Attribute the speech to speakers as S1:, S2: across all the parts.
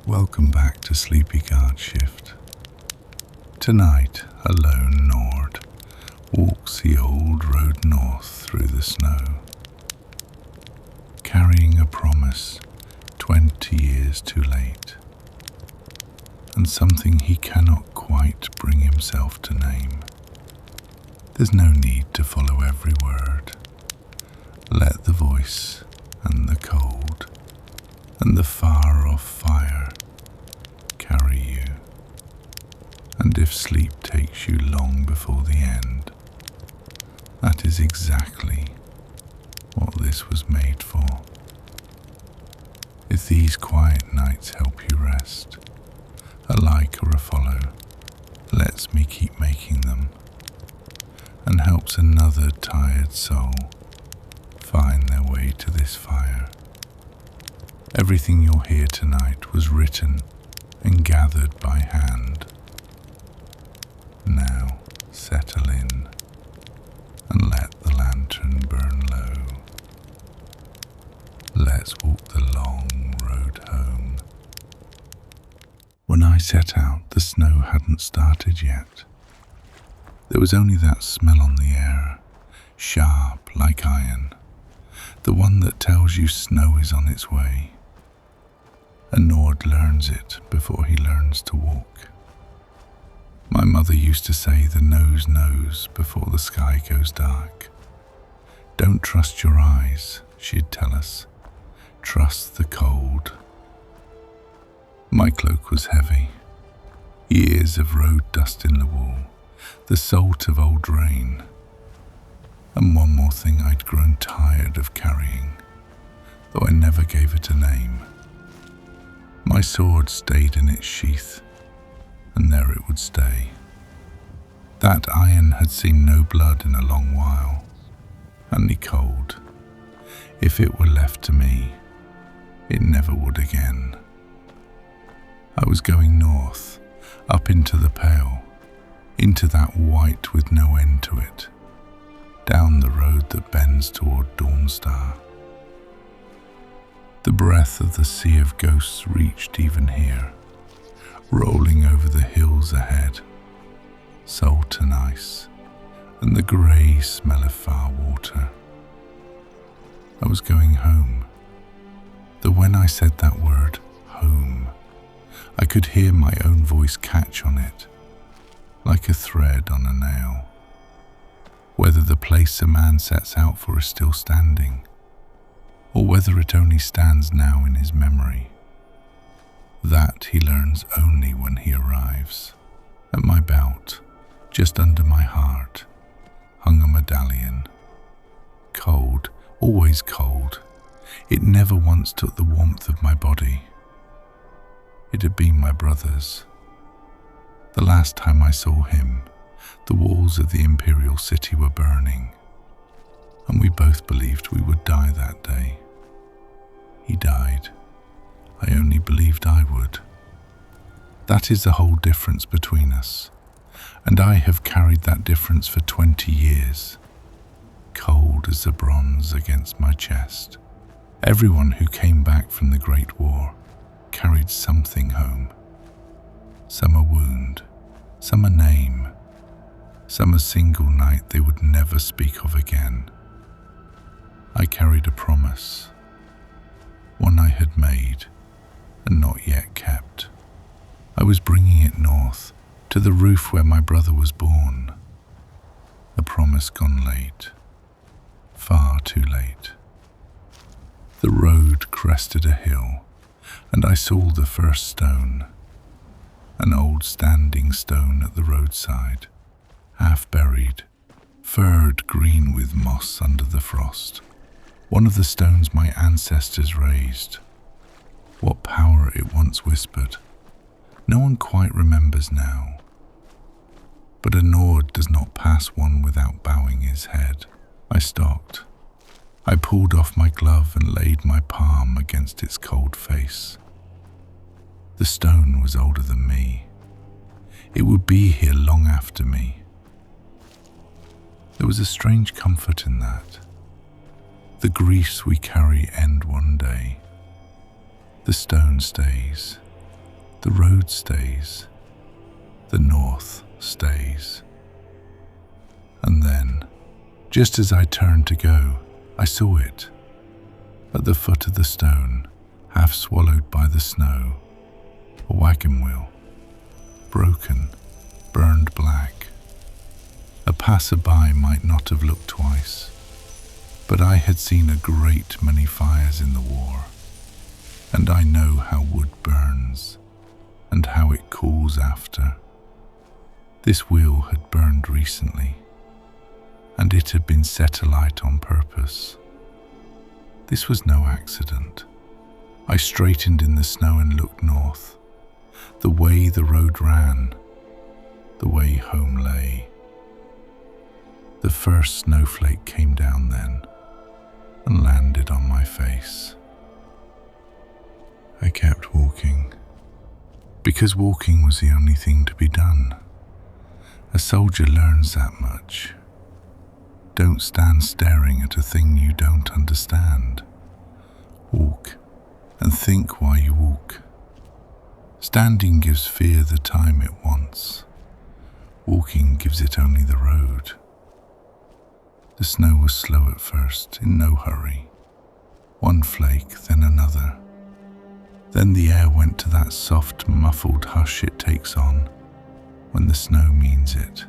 S1: Welcome back to Sleepy Guard Shift. Tonight, a lone Nord walks the old road north through the snow, carrying a promise 20 years too late, and something he cannot quite bring himself to name. There's no need to follow every word. Let the voice and the cold and the far-off fire carry you. And if sleep takes you long before the end, that is exactly what this was made for. If these quiet nights help you rest, a like or a follow lets me keep making them, and helps another tired soul find their way to this fire. Everything you'll hear tonight was written and gathered by hand. Now settle in and let the lantern burn low. Let's walk the long road home. When I set out, the snow hadn't started yet. There was only that smell on the air, sharp like iron, the one that tells you snow is on its way. A Nord learns it before he learns to walk. My mother used to say the nose knows before the sky goes dark. Don't trust your eyes, she'd tell us. Trust the cold. My cloak was heavy. Years of road dust in the wool, the salt of old rain. And one more thing I'd grown tired of carrying, though I never gave it a name. My sword stayed in its sheath, and there it would stay. That iron had seen no blood in a long while, only cold. If it were left to me, it never would again. I was going north, up into the Pale, into that white with no end to it, down the road that bends toward Dawnstar. The breath of the sea of ghosts reached even here, rolling over the hills ahead, salt and ice, and the grey smell of far water. I was going home, though when I said that word, home, I could hear my own voice catch on it, like a thread on a nail. Whether the place a man sets out for is still standing, or whether it only stands now in his memory, that he learns only when he arrives. At my belt, just under my heart, hung a medallion. Cold, always cold. It never once took the warmth of my body. It had been my brother's. The last time I saw him, the walls of the imperial city were burning, and we both believed we would die that day. He died. I only believed I would. That is the whole difference between us, and I have carried that difference for 20 years, cold as the bronze against my chest. Everyone who came back from the Great War carried something home. Some a wound, some a name, some a single night they would never speak of again. I carried a promise, one I had made and not yet kept. I was bringing it north, to the roof where my brother was born. A promise gone late, far too late. The road crested a hill, and I saw the first stone, an old standing stone at the roadside, half buried, furred green with moss under the frost. One of the stones my ancestors raised. What power it once whispered, no one quite remembers now. But a Nord does not pass one without bowing his head. I stopped. I pulled off my glove and laid my palm against its cold face. The stone was older than me. It would be here long after me. There was a strange comfort in that. The griefs we carry end one day. The stone stays, The road stays. The north stays. And then, just as I turned to go, I saw it. At the foot of the stone, half swallowed by the snow, a wagon wheel, broken, burned black. A passerby might not have looked twice, but I had seen a great many fires in the war, and I know how wood burns and how it cools after. This wheel had burned recently, and it had been set alight on purpose. This was no accident. I straightened in the snow and looked north, the way the road ran, the way home lay. The first snowflake came down then and landed on my face. I kept walking, because walking was the only thing to be done. A soldier learns that much. Don't stand staring at a thing you don't understand. Walk and think while you walk. Standing gives fear the time it wants. Walking gives it only the road. The snow was slow at first, in no hurry. One flake, then another. Then the air went to that soft, muffled hush it takes on when the snow means it.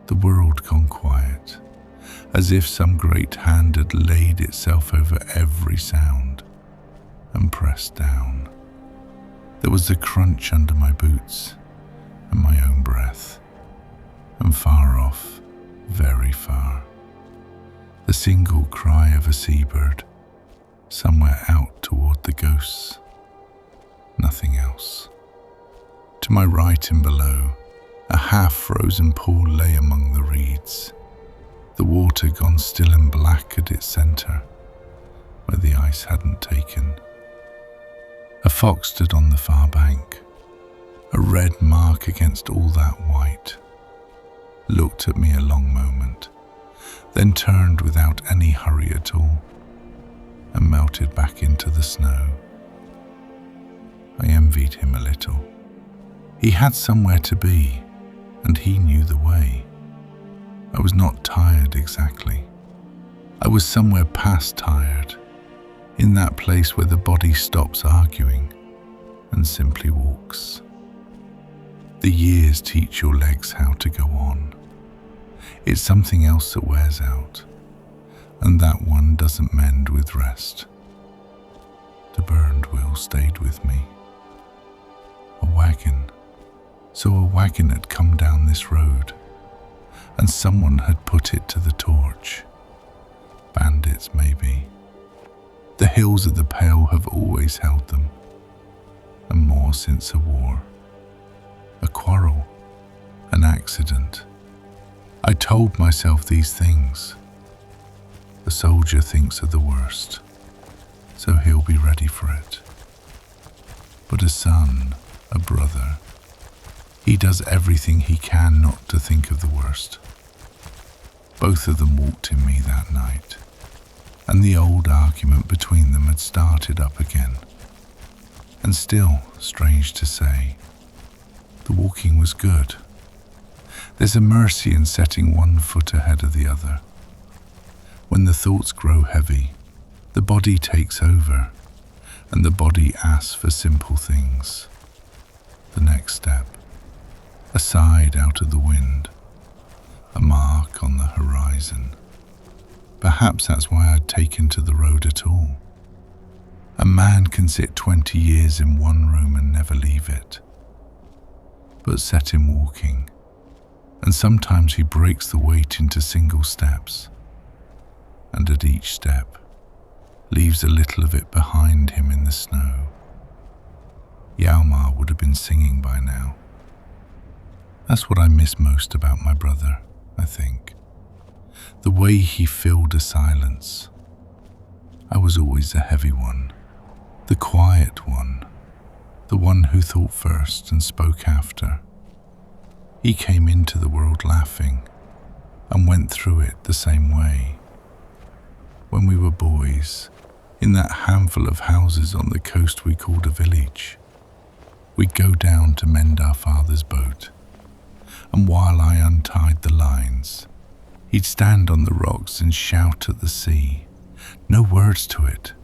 S1: The world gone quiet, as if some great hand had laid itself over every sound and pressed down. There was the crunch under my boots and my own breath, and far off, very far, the single cry of a seabird somewhere out toward the ghosts. Nothing else. To my right and below, a half-frozen pool lay among the reeds, the water gone still and black at its centre, where the ice hadn't taken. A fox stood on the far bank, a red mark against all that white, looked at me a long moment, then turned without any hurry at all, and melted back into the snow. I envied him a little. He had somewhere to be, and he knew the way. I was not tired exactly. I was somewhere past tired, in that place where the body stops arguing and simply walks. The years teach your legs how to go on. It's something else that wears out, and that one doesn't mend with rest. The burned wheel stayed with me. A wagon. So a wagon had come down this road, and someone had put it to the torch. Bandits, maybe. The hills of the Pale have always held them, and more since a war. A quarrel, an accident. I told myself these things. The soldier thinks of the worst, so he'll be ready for it. But a son, a brother, he does everything he can not to think of the worst. Both of them walked in me that night, and the old argument between them had started up again. And still, strange to say, the walking was good. There's a mercy in setting one foot ahead of the other. When the thoughts grow heavy, the body takes over, and the body asks for simple things. The next step, a sigh out of the wind, a mark on the horizon. Perhaps that's why I'd taken to the road at all. A man can sit 20 years in one room and never leave it. But set him walking, and sometimes he breaks the weight into single steps, and at each step leaves a little of it behind him in the snow. Hjalmar would have been singing by now. That's what I miss most about my brother, I think. The way he filled a silence. I was always the heavy one, the quiet one, the one who thought first and spoke after. He came into the world laughing and went through it the same way. When we were boys, in that handful of houses on the coast we called a village, we'd go down to mend our father's boat, and while I untied the lines, he'd stand on the rocks and shout at the sea. No words to it,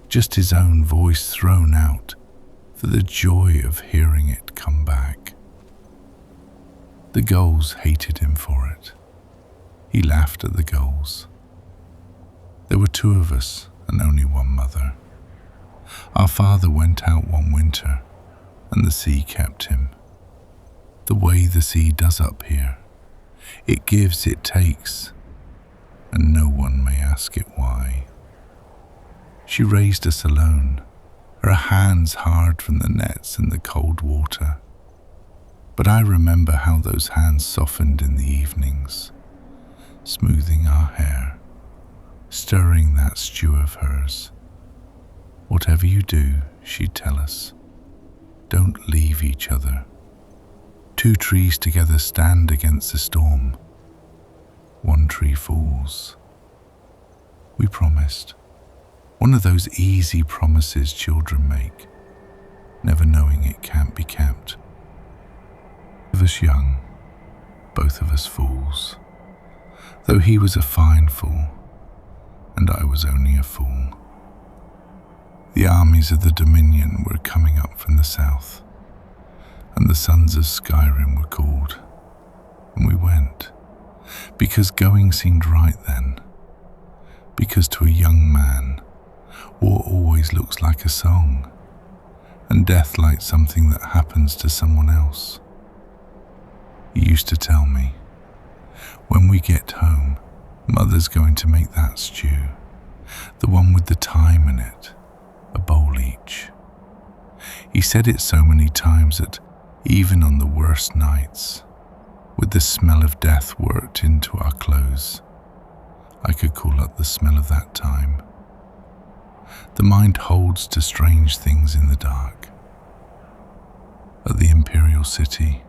S1: just his own voice thrown out for the joy of hearing it come back. The gulls hated him for it. He laughed at the gulls. There were two of us and only one mother. Our father went out one winter and the sea kept him. The way the sea does up here. It gives, it takes, and no one may ask it why. She raised us alone, her hands hard from the nets and the cold water. But I remember how those hands softened in the evenings, smoothing our hair, stirring that stew of hers. Whatever you do, she'd tell us, don't leave each other. Two trees together stand against the storm. One tree falls. We promised. One of those easy promises children make, never knowing it can't be kept. Both of us young, both of us fools. Though he was a fine fool, and I was only a fool. The armies of the Dominion were coming up from the south, and the sons of Skyrim were called, and we went, because going seemed right then, because to a young man, war always looks like a song, and death like something that happens to someone else. He used to tell me, when we get home, Mother's going to make that stew, the one with the thyme in it, a bowl each. He said it so many times that even on the worst nights, with the smell of death worked into our clothes, I could call up the smell of that thyme. The mind holds to strange things in the dark. At the imperial city,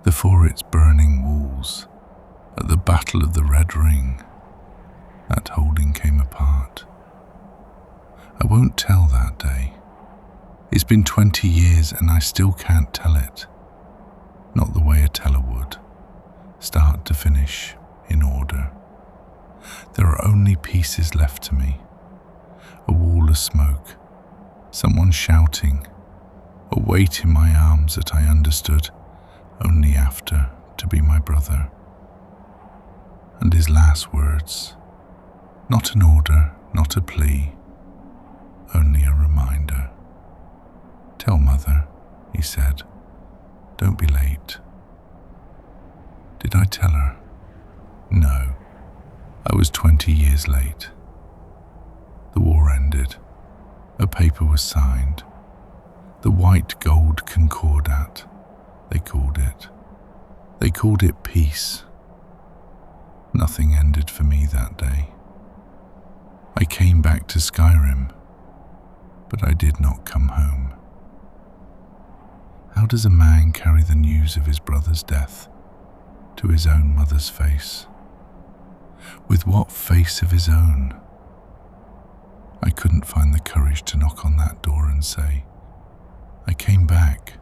S1: before its burning walls, at the Battle of the Red Ring, that holding came apart. I won't tell that day. It's been 20 years and I still can't tell it. Not the way a teller would, start to finish, in order. There are only pieces left to me. A wall of smoke, someone shouting, a weight in my arms that I understood only after to be my brother. And his last words, not an order, not a plea, only a reminder. Tell Mother, he said, don't be late. Did I tell her? No, I was 20 years late. The war ended. A paper was signed. The white gold concordat, they called it. They called it peace. Nothing ended for me that day. I came back to Skyrim, but I did not come home. How does a man carry the news of his brother's death to his own mother's face? With what face of his own? I couldn't find the courage to knock on that door and say, I came back,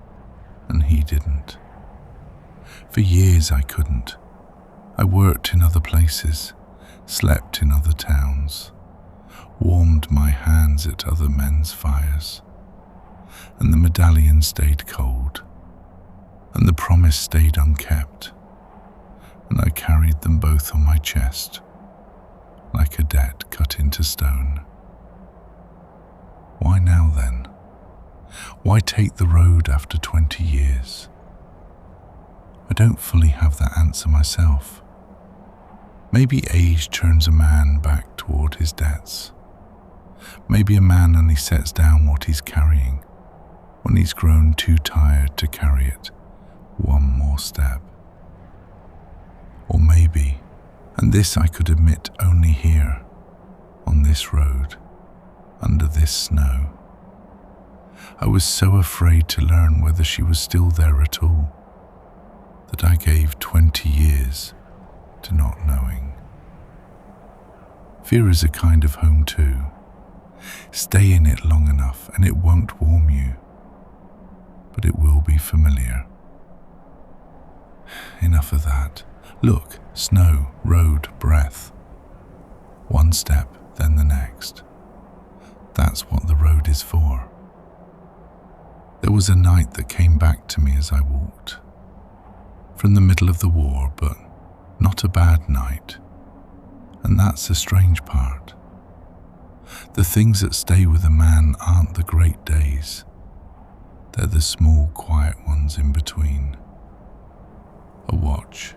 S1: and he didn't. For years I couldn't. I worked in other places, slept in other towns, warmed my hands at other men's fires, and the medallion stayed cold, and the promise stayed unkept, and I carried them both on my chest, like a debt cut into stone. Why now then? Why take the road after 20 years? I don't fully have that answer myself. Maybe age turns a man back toward his debts. Maybe a man only sets down what he's carrying when he's grown too tired to carry it one more step. Or maybe, and this I could admit only here, on this road, under this snow, I was so afraid to learn whether she was still there at all, that I gave 20 years to not knowing. Fear is a kind of home too. Stay in it long enough and it won't warm you. but it will be familiar. Enough of that. Look, snow, road, breath. One step, then the next. That's what the road is for. There was a night that came back to me as I walked. From the middle of the war, but not a bad night. And that's the strange part. The things that stay with a man aren't the great days. They're the small, quiet ones in between. A watch.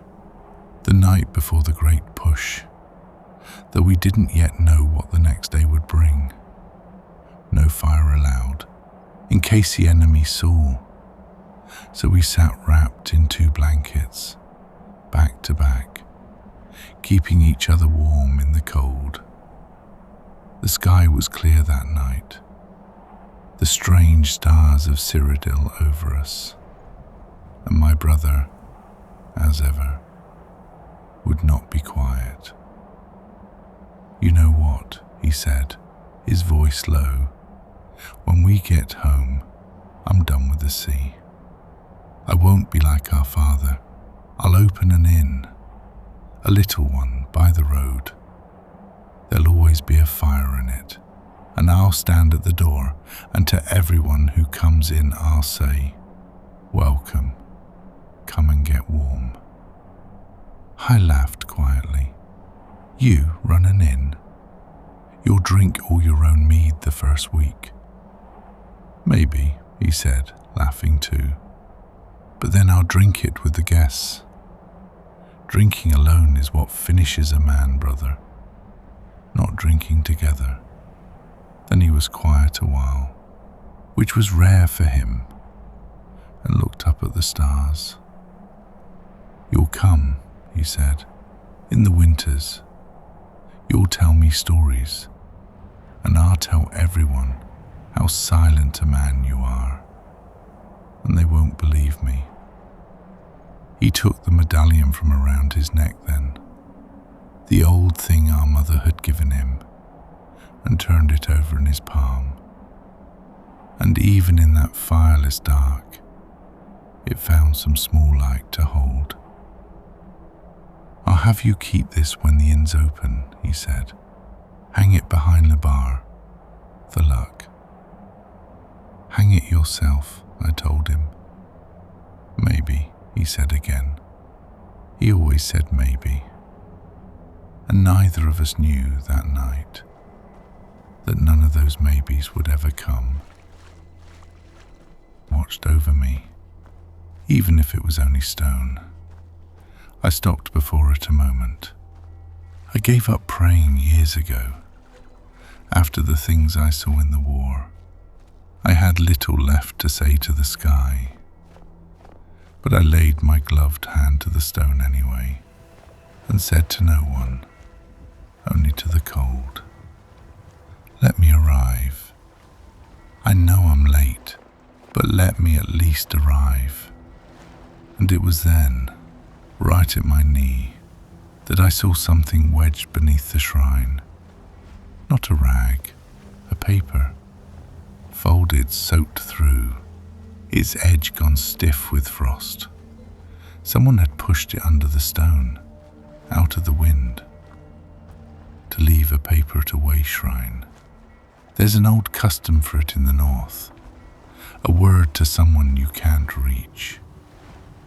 S1: The night before the great push. Though we didn't yet know what the next day would bring. No fire allowed, in case the enemy saw. So we sat wrapped in 2 blankets, back to back, keeping each other warm in the cold. The sky was clear that night, the strange stars of Cyrodiil over us, and my brother, as ever, would not be quiet. "You know what," he said, his voice low. "When we get home, I'm done with the sea. I won't be like our father. I'll open an inn, a little one by the road. There'll always be a fire in it, and I'll stand at the door, and to everyone who comes in I'll say, 'Welcome, come and get warm.'" I laughed quietly. "You run an inn? You'll drink all your own mead the first week." "Maybe," he said, laughing too. "But then I'll drink it with the guests. Drinking alone is what finishes a man, brother. Not drinking together." Then he was quiet a while, which was rare for him, and looked up at the stars. "You'll come," he said, "in the winters. You'll tell me stories, and I'll tell everyone how silent a man you are, and they won't believe me." He took the medallion from around his neck then, the old thing our mother had given him, and turned it over in his palm. And even in that fireless dark, it found some small light to hold. "I'll have you keep this when the inn's open," he said. "Hang it behind the bar, the luck." "Hang it yourself," I told him. "Maybe," he said again. He always said maybe. And neither of us knew that night that none of those maybes would ever come. Watched over me, even if it was only stone. I stopped before it a moment. I gave up praying years ago, after the things I saw in the war. I had little left to say to the sky, but I laid my gloved hand to the stone anyway, and said to no one, only to the cold, "Let me arrive. I know I'm late, but let me at least arrive." And it was then, right at my knee, that I saw something wedged beneath the shrine. Not a rag, a paper, folded, soaked through, its edge gone stiff with frost. Someone had pushed it under the stone, out of the wind, to leave a paper at a way shrine. There's an old custom for it in the north, a word to someone you can't reach,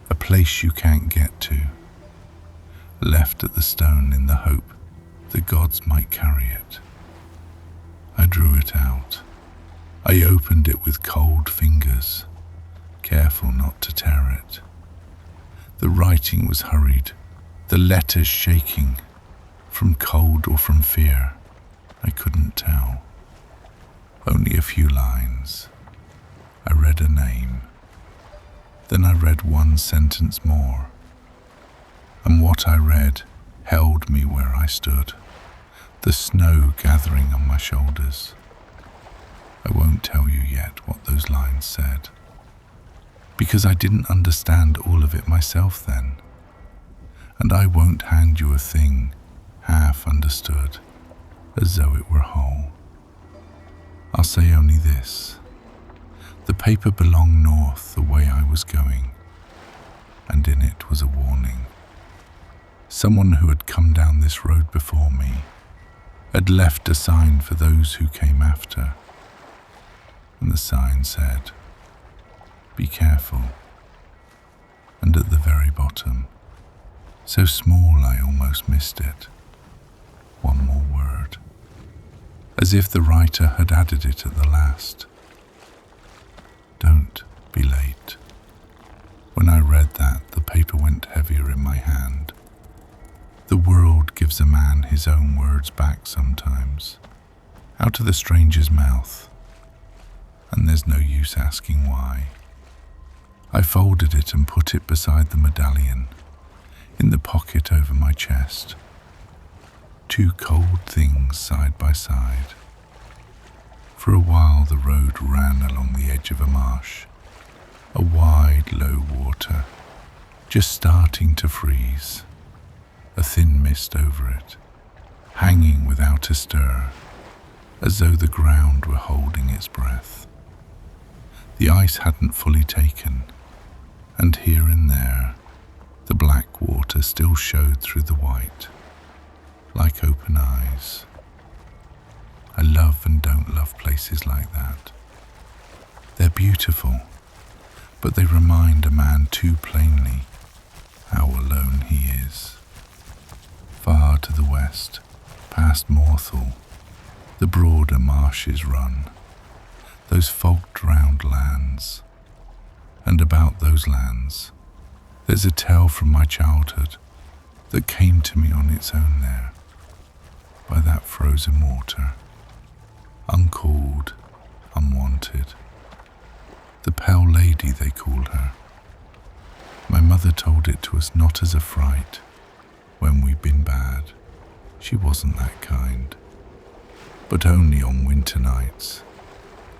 S1: a place you can't get to, left at the stone in the hope the gods might carry it. I drew it out. I opened it with cold fingers, careful not to tear it. The writing was hurried, the letters shaking, from cold or from fear, I couldn't tell. Only a few lines. I read a name. Then I read one sentence more, and what I read held me where I stood, the snow gathering on my shoulders. I won't tell you yet what those lines said, because I didn't understand all of it myself then, and I won't hand you a thing half understood, as though it were whole. I'll say only this: The paper belonged north, the way I was going, and in it was a warning. Someone who had come down this road before me had left a sign for those who came after, and the sign said, "Be careful," and at the very bottom, so small I almost missed it, one more word, as if the writer had added it at the last. "Don't be late." When I read that, the paper went heavier in my hand. The world gives a man his own words back sometimes, out of the stranger's mouth, and there's no use asking why. I folded it and put it beside the medallion, in the pocket over my chest. Two cold things side by side. For a while the road ran along the edge of a marsh, a wide, low water, just starting to freeze, a thin mist over it, hanging without a stir, as though the ground were holding its breath. The ice hadn't fully taken, and here and there, the black water still showed through the white, like open eyes. I love and don't love places like that. They're beautiful, but they remind a man too plainly how alone he is. Far to the west, past Morthal, the broader marshes run, those fog-drowned lands. And about those lands, there's a tale from my childhood that came to me on its own there, by that frozen water, uncalled, unwanted. The Pale Lady, they called her. My mother told it to us not as a fright, when we'd been bad. She wasn't that kind. But only on winter nights,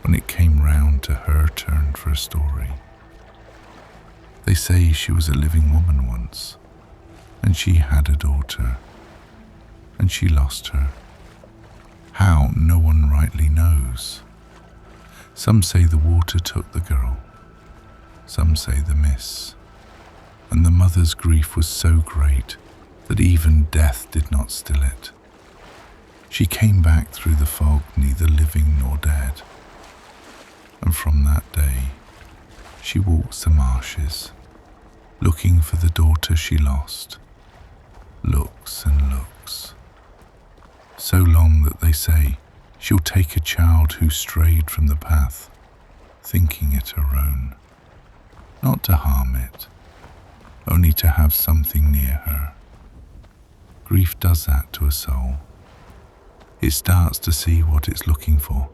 S1: when it came round to her turn for a story. They say she was a living woman once, and she had a daughter, and she lost her. How, no one rightly knows. Some say the water took the girl, some say the mists, and the mother's grief was so great that even death did not still it. She came back through the fog, neither living nor dead, and from that day she walks the marshes, looking for the daughter she lost, looks and looks, so long that they say she'll take a child who strayed from the path, thinking it her own, not to harm it, only to have something near her. Grief does that to a soul. It starts to see what it's looking for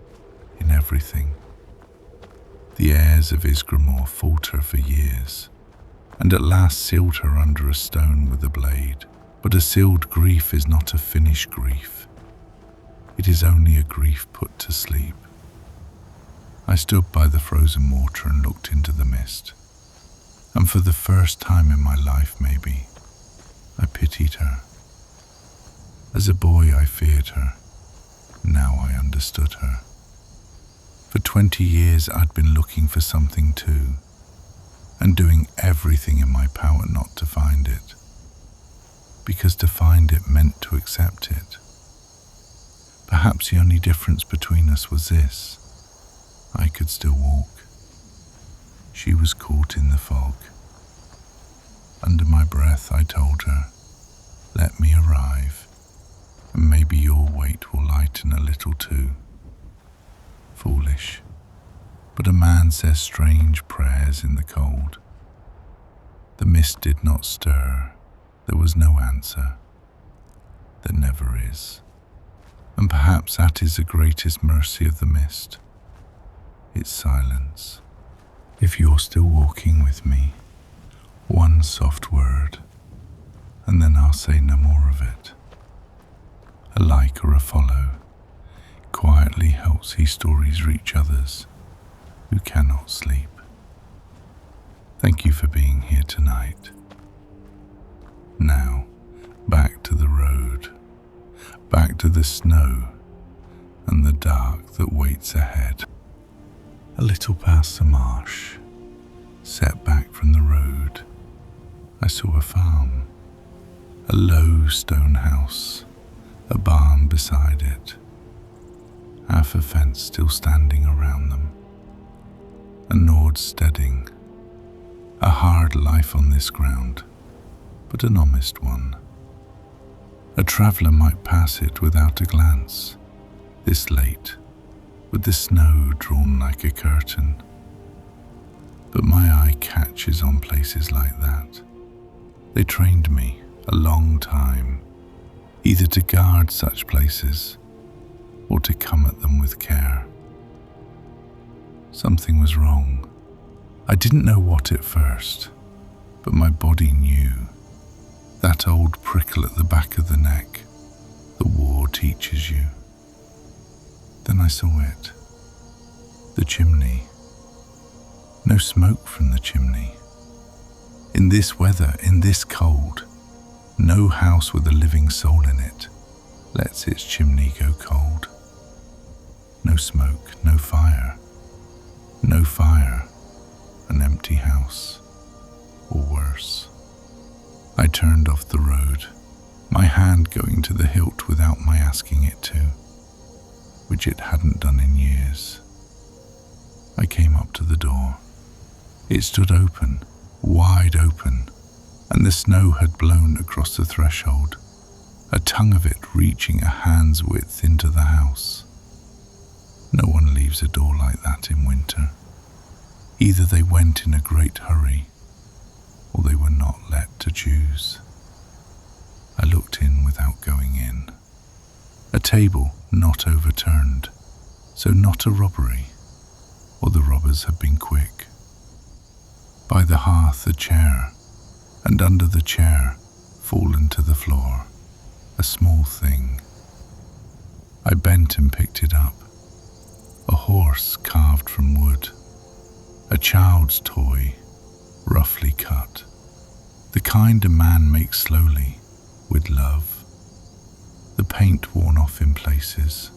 S1: in everything. The heirs of Isgramor fought her for years, and at last sealed her under a stone with a blade. But a sealed grief is not a finished grief. It is only a grief put to sleep. I stood by the frozen water and looked into the mist, and for the first time in my life maybe, I pitied her. As a boy I feared her, now I understood her. For 20 years I'd been looking for something too, and doing everything in my power not to find it, because to find it meant to accept it. Perhaps the only difference between us was this: I could still walk. She was caught in the fog. Under my breath I told her, "Let me arrive, and maybe your weight will lighten a little too." Foolish, but a man says strange prayers in the cold. The mist did not stir. There was no answer. There never is. And perhaps that is the greatest mercy of the mist. Its silence. If you're still walking with me, one soft word, and then I'll say no more of it. A like or a follow quietly helps these stories reach others who cannot sleep. Thank you for being here tonight. Now, back to the road, back to the snow and the dark that waits ahead. A little past the marsh, set back from the road, I saw a farm, a low stone house, a barn beside it, half a fence still standing around them, a Nord steading, a hard life on this ground, but an honest one. A traveller might pass it without a glance, this late, with the snow drawn like a curtain. But my eye catches on places like that. They trained me a long time, either to guard such places or to come at them with care. Something was wrong. I didn't know what at first, but my body knew. That old prickle at the back of the neck, the war teaches you. Then I saw it. The chimney. No smoke from the chimney. In this weather, in this cold, no house with a living soul in it lets its chimney go cold. No smoke, no fire. No fire, an empty house, or worse. I turned off the road, my hand going to the hilt without my asking it to, which it hadn't done in years. I came up to the door. It stood open, wide open, and the snow had blown across the threshold, a tongue of it reaching a hand's width into the house. No one leaves a door like that in winter. Either they went in a great hurry, or they were not let to choose. I looked in without going in. A table not overturned, so not a robbery, or the robbers had been quick. By the hearth a chair, and under the chair, fallen to the floor, a small thing. I bent and picked it up. A horse carved from wood, a child's toy, roughly cut, the kind a man makes slowly, with love. The paint worn off in places.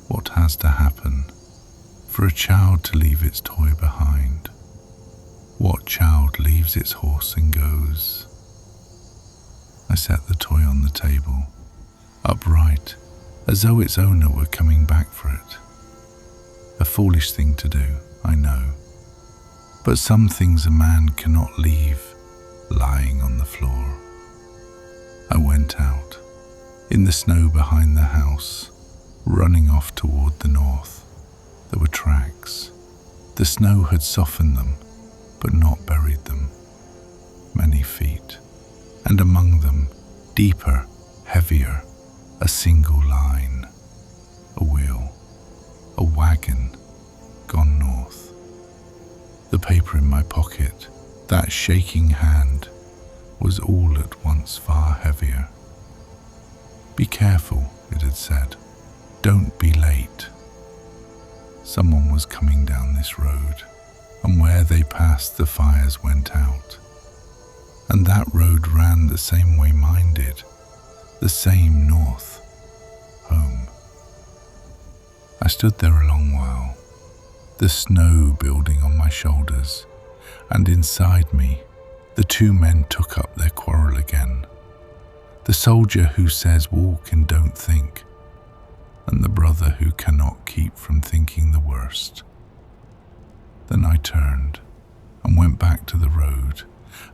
S1: What has to happen for a child to leave its toy behind? What child leaves its horse and goes? I set the toy on the table, upright, as though its owner were coming back for it. A foolish thing to do, I know, but some things a man cannot leave lying on the floor. I went out, in the snow behind the house, running off toward the north. There were tracks. The snow had softened them, but not buried them. Many feet, and among them, deeper, heavier, a single line, a wheel, a wagon, gone north. The paper in my pocket, that shaking hand, was all at once far heavier. Be careful, it had said. Don't be late. Someone was coming down this road, and where they passed the fires went out. And that road ran the same way mine did, the same north, home. I stood there a long while, the snow building on my shoulders, and inside me, the two men took up their quarrel again. The soldier who says walk and don't think, and the brother who cannot keep from thinking the worst. Then I turned and went back to the road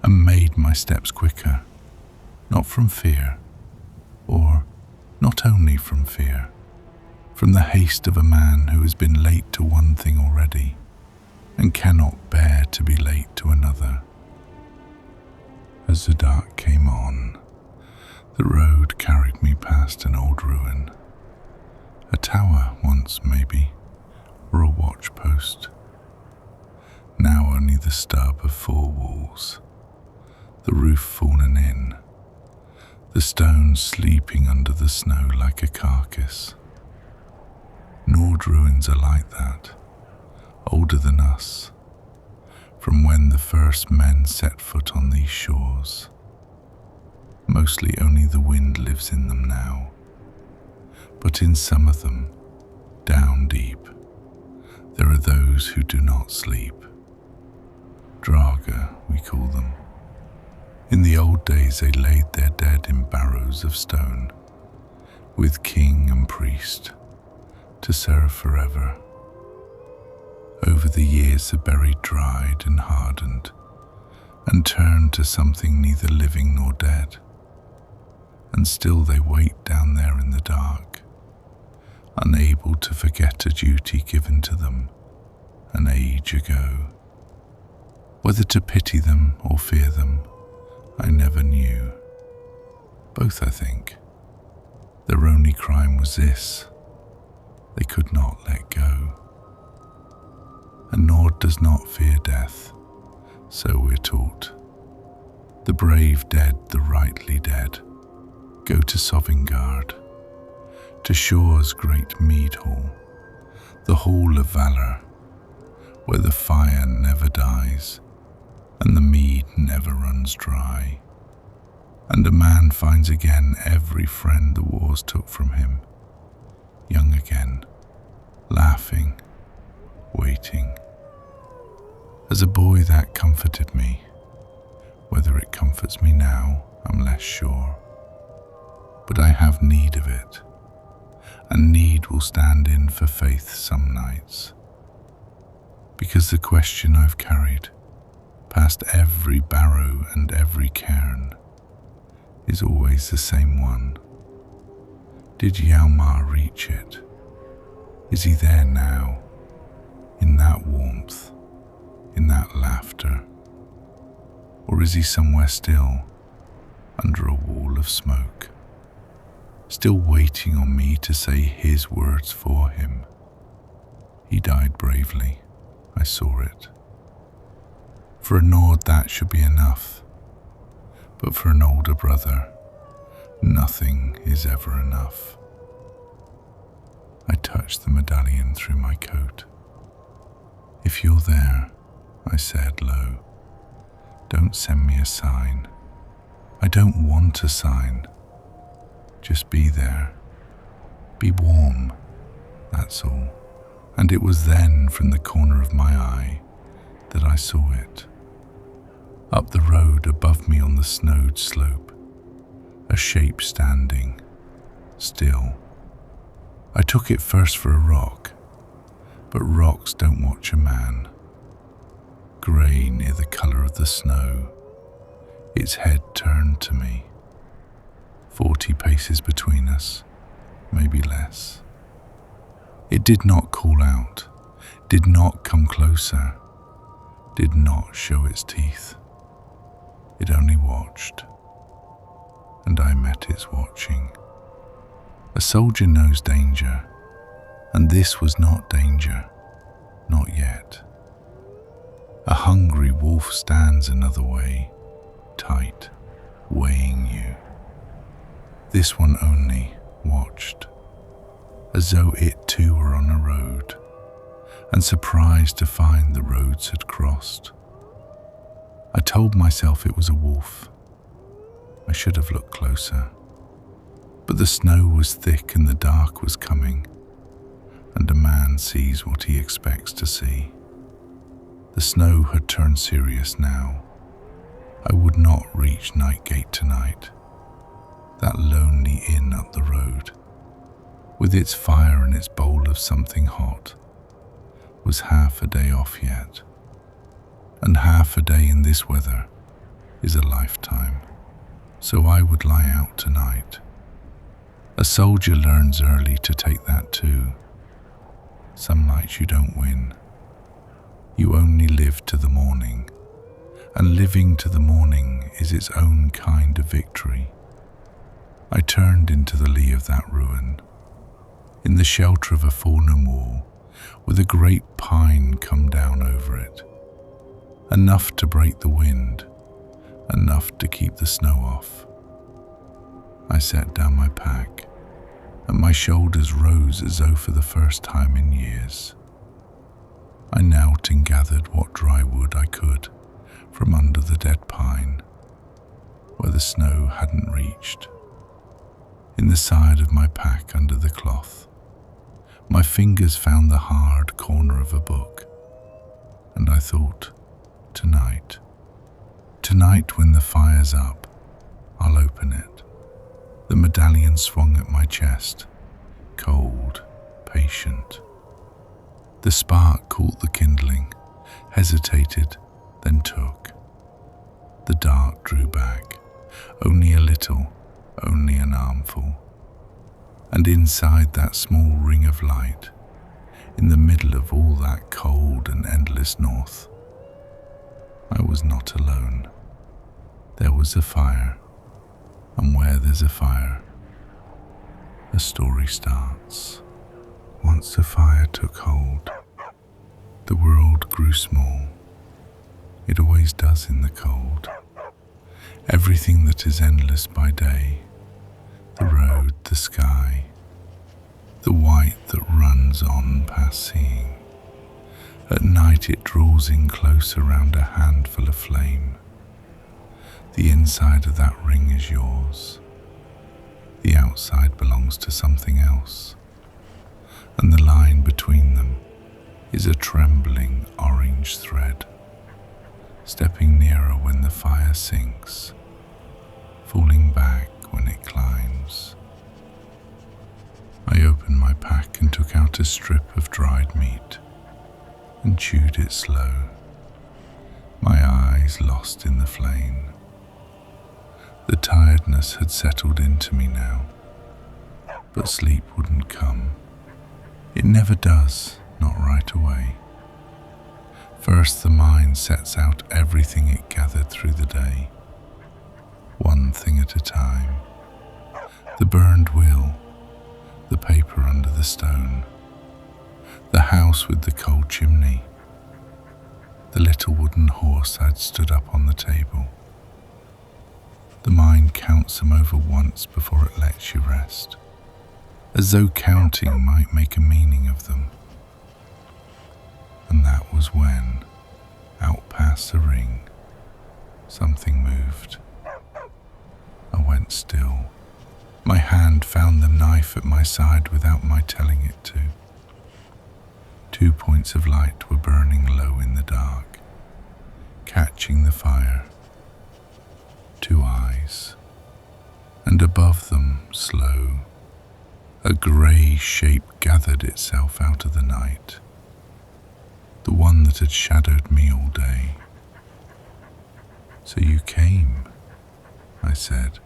S1: and made my steps quicker, not from fear, or not only from fear, from the haste of a man who has been late to one thing already and cannot bear to be late to another. As the dark came on, the road carried me past an old ruin, a tower once maybe, or a watch post. Now only the stub of four walls, the roof fallen in, the stones sleeping under the snow like a carcass. Nord ruins are like that, older than us, from when the first men set foot on these shores. Mostly only the wind lives in them now, but in some of them, down deep, There are those who do not sleep. Draga, we call them. In the old days they laid their dead in barrows of stone, with king and priest, to serve forever. Over the years the buried dried and hardened, and turned to something neither living nor dead. And still they wait down there in the dark, unable to forget a duty given to them an age ago. Whether to pity them or fear them, I never knew. Both, I think. Their only crime was this: they could not let go. A Nord does not fear death, so we're taught. The brave dead, the rightly dead, go to Sovngarde, to Shore's great mead hall, the hall of valour, where the fire never dies and the mead never runs dry, and a man finds again every friend the wars took from him, young again, laughing, waiting. As a boy that comforted me. Whether it comforts me now, I'm less sure. But I have need of it, and need will stand in for faith some nights. Because the question I've carried, past every barrow and every cairn, is always the same one. Did Hjalmar reach it? Is he there now, in that warmth, in that laughter? Or is he somewhere still, under a wall of smoke, still waiting on me to say his words for him? He died bravely, I saw it. For a Nord that should be enough, but for an older brother, nothing is ever enough. I touched the medallion through my coat. If you're there, I said low, don't send me a sign. I don't want a sign. Just be there. Be warm, that's all. And it was then from the corner of my eye that I saw it. Up the road above me on the snowed slope, a shape standing, still. I took it first for a rock, but rocks don't watch a man. Grey near the colour of the snow, its head turned to me. 40 paces between us, maybe less. It did not call out, did not come closer, did not show its teeth. It only watched, and I met its watching. A soldier knows danger, and this was not danger, not yet. A hungry wolf stands another way, tight, weighing you. This one only watched, as though it too were on a road, and surprised to find the roads had crossed. I told myself it was a wolf. I should have looked closer. But the snow was thick and the dark was coming, and a man sees what he expects to see. The snow had turned serious now. I would not reach Nightgate tonight. That lonely inn up the road, with its fire and its bowl of something hot, was half a day off yet. And half a day in this weather is a lifetime. So I would lie out tonight. A soldier learns early to take that too. Some nights you don't win. You only live to the morning, and living to the morning is its own kind of victory. I turned into the lee of that ruin, in the shelter of a fallen wall, with a great pine come down over it, enough to break the wind, enough to keep the snow off. I set down my pack, and my shoulders rose as though for the first time in years. I knelt and gathered what dry wood I could from under the dead pine, where the snow hadn't reached. In the side of my pack under the cloth My fingers found the hard corner of a book, and I thought, tonight when the fire's up, I'll open it. The medallion swung at my chest, cold, patient. The spark caught the kindling, hesitated, then took. The dark drew back, only a little, only an armful. And inside that small ring of light, in the middle of all that cold and endless north, I was not alone. There was a fire, and where there's a fire, a story starts. Once a fire took hold, the world grew small. It always does in the cold. Everything that is endless by day, the road, the sky, the white that runs on past seeing. At night it draws in close around a handful of flame. The inside of that ring is yours. The outside belongs to something else. And the line between them is a trembling orange thread, stepping nearer when the fire sinks, falling back when it climbs. I opened my pack and took out a strip of dried meat and chewed it slow, my eyes lost in the flame. The tiredness had settled into me now, but sleep wouldn't come. It never does, not right away. First the mind sets out everything it gathered through the day, one thing at a time. The burned wheel, the paper under the stone, the house with the cold chimney, the little wooden horse I'd stood up on the table. The mind counts them over once before it lets you rest, as though counting might make a meaning of them. And that was when, out past the ring, something moved. I went still. My hand found the knife at my side without my telling it to. 2 points of light were burning low in the dark, catching the fire. 2 eyes, and above them, slow, a grey shape gathered itself out of the night, the one that had shadowed me all day. So you came, I said.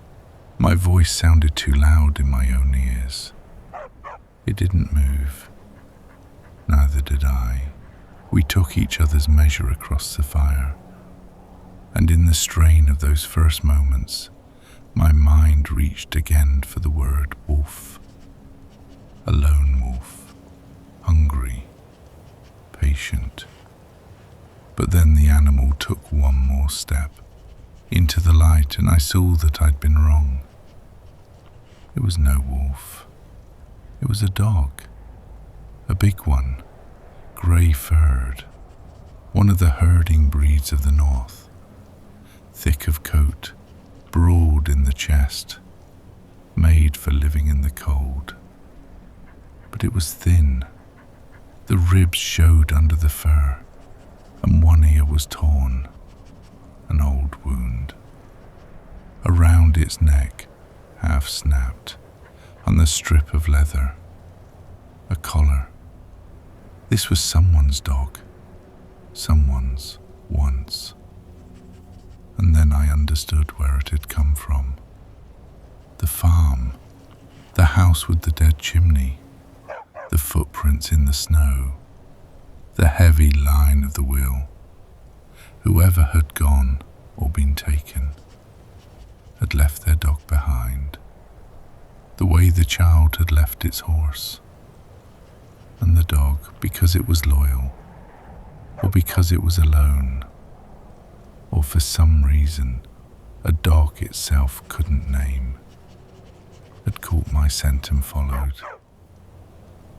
S1: My voice sounded too loud in my own ears. It didn't move. Neither did I. We took each other's measure across the fire. And in the strain of those first moments, my mind reached again for the word wolf. A lone wolf, hungry, patient. But then the animal took one more step into the light, and I saw that I'd been wrong. It was no wolf. It was a dog, a big one, grey-furred, one of the herding breeds of the north, thick of coat, broad in the chest, made for living in the cold. But it was thin. The ribs showed under the fur, and one ear was torn, an old wound. Around its neck, half snapped, on the strip of leather, a collar. This was someone's dog, someone's once. And then I understood where it had come from. The farm, the house with the dead chimney, the footprints in the snow, the heavy line of the wheel. Whoever had gone or been taken had left their dog behind, the way the child had left its horse. And the dog, because it was loyal, or because it was alone, or for some reason a dog itself couldn't name, had caught my scent and followed.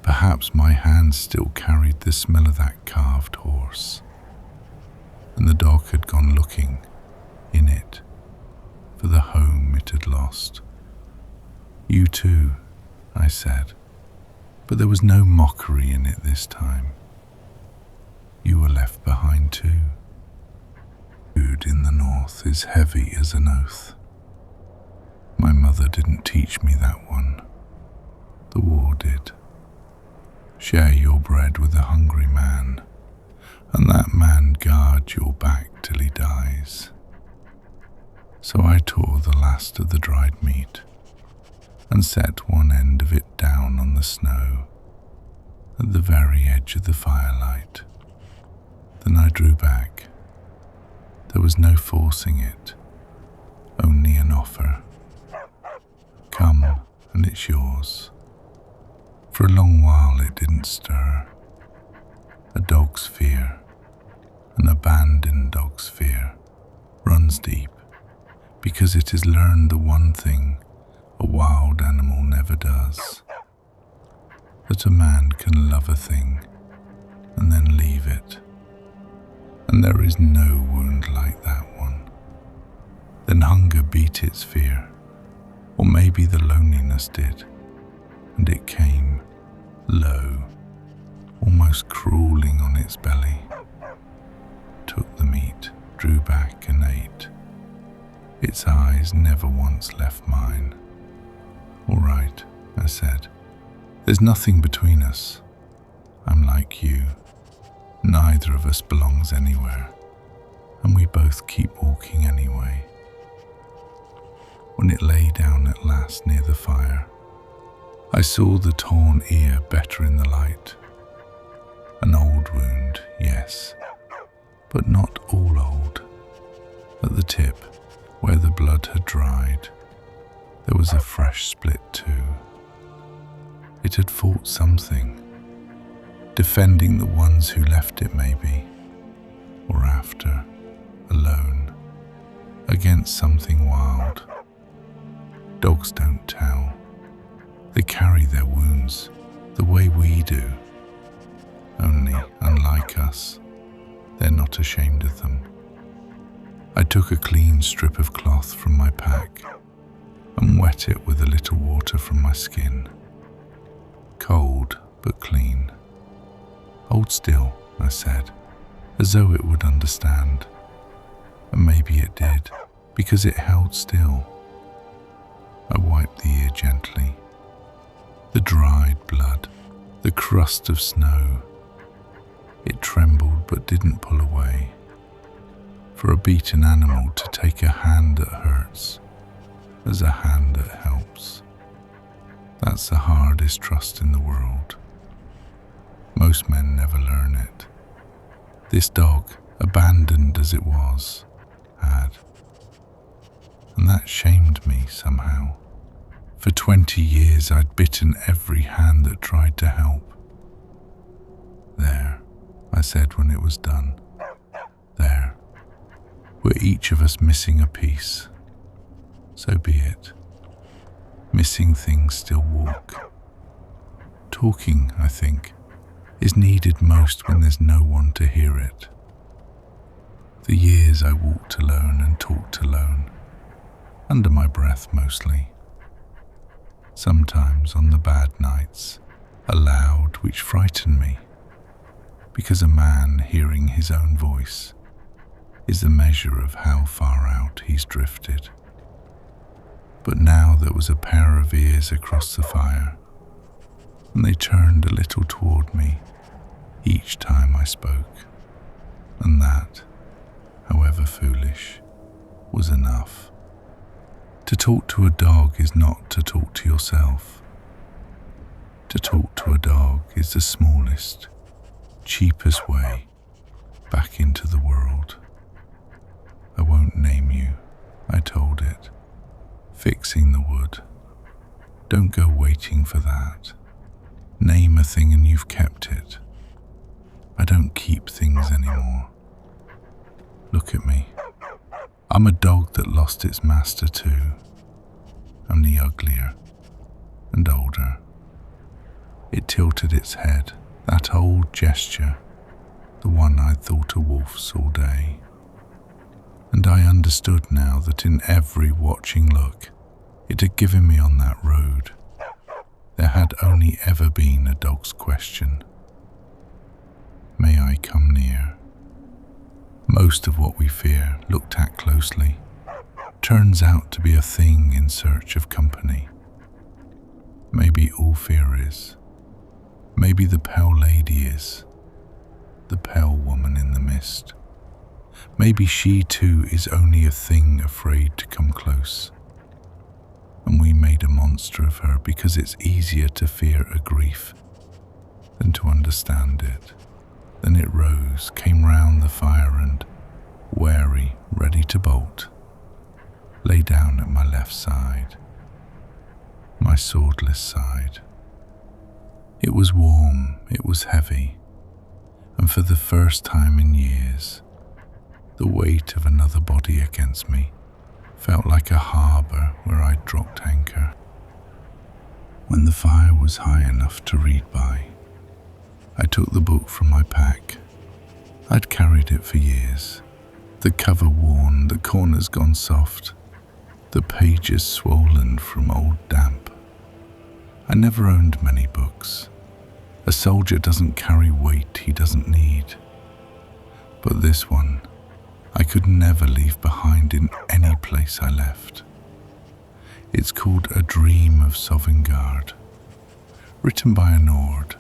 S1: Perhaps my hand still carried the smell of that carved horse, and the dog had gone looking in it for the home it had lost. You too, I said. but there was no mockery in it this time. You were left behind too. Food in the north is heavy as an oath. My mother didn't teach me that one. The war did. Share your bread with a hungry man, and that man guard your back till he dies. So I tore the last of the dried meat and set one end of it down on the snow at the very edge of the firelight. Then I drew back. There was no forcing it, only an offer. Come, and it's yours. For a long while it didn't stir. A dog's fear, an abandoned dog's fear, runs deep because it has learned the one thing a wild animal never does: that a man can love a thing and then leave it. And there is no wound like that one. Then hunger beat its fear, or maybe the loneliness did, and it came low, almost crawling on its belly, took the meat, drew back and ate. Its eyes never once left mine. All right, I said. There's nothing between us. I'm like you. Neither of us belongs anywhere, and we both keep walking anyway. When it lay down at last near the fire, I saw the torn ear better in the light. An old wound, yes, but not all old. At the tip, where the blood had dried, there was a fresh split too. It had fought something, defending the ones who left it maybe, or after, alone, against something wild. Dogs don't tell. They carry their wounds the way we do. Only, unlike us, they're not ashamed of them. I took a clean strip of cloth from my pack and wet it with a little water from my skin. Cold, but clean. Hold still, I said, as though it would understand. And maybe it did, because it held still. I wiped the ear gently. The dried blood, the crust of snow. It trembled but didn't pull away. For a beaten animal to take a hand that hurts as a hand that helps. That's the hardest trust in the world. Most men never learn it. This dog, abandoned as it was, had. And that shamed me somehow. For 20 years I'd bitten every hand that tried to help. There, I said when it was done. There. We're each of us missing a piece. So be it. Missing things still walk. Talking, I think, is needed most when there's no one to hear it. The years I walked alone and talked alone, under my breath mostly. Sometimes on the bad nights, aloud, which frightened me, because a man hearing his own voice is the measure of how far out he's drifted. But now there was a pair of ears across the fire, and they turned a little toward me each time I spoke, and that, however foolish, was enough. To talk to a dog is not to talk to yourself. To talk to a dog is the smallest, cheapest way back into the world. I won't name you, I told it. Fixing the wood. Don't go waiting for that. Name a thing and you've kept it. I don't keep things anymore. Look at me. I'm a dog that lost its master too, only uglier and older. It tilted its head, that old gesture, the one I'd thought a wolf's all day. And I understood now that in every watching look it had given me on that road, There had only ever been a dog's question. May I come near? Most of what we fear, looked at closely, turns out to be a thing in search of company. Maybe all fear is. Maybe the pale lady is. The pale woman in the mist. Maybe she too is only a thing afraid to come close. And we made a monster of her because it's easier to fear a grief than to understand it. Then it rose, came round the fire and, wary, ready to bolt, lay down at my left side, my swordless side. It was warm, it was heavy, and for the first time in years, the weight of another body against me felt like a harbour where I'd dropped anchor. When the fire was high enough to read by, I took the book from my pack. I'd carried it for years. The cover worn, the corners gone soft, the pages swollen from old damp. I never owned many books. A soldier doesn't carry weight he doesn't need. But this one, I could never leave behind in any place I left. It's called A Dream of Sovngarde, written by a Nord,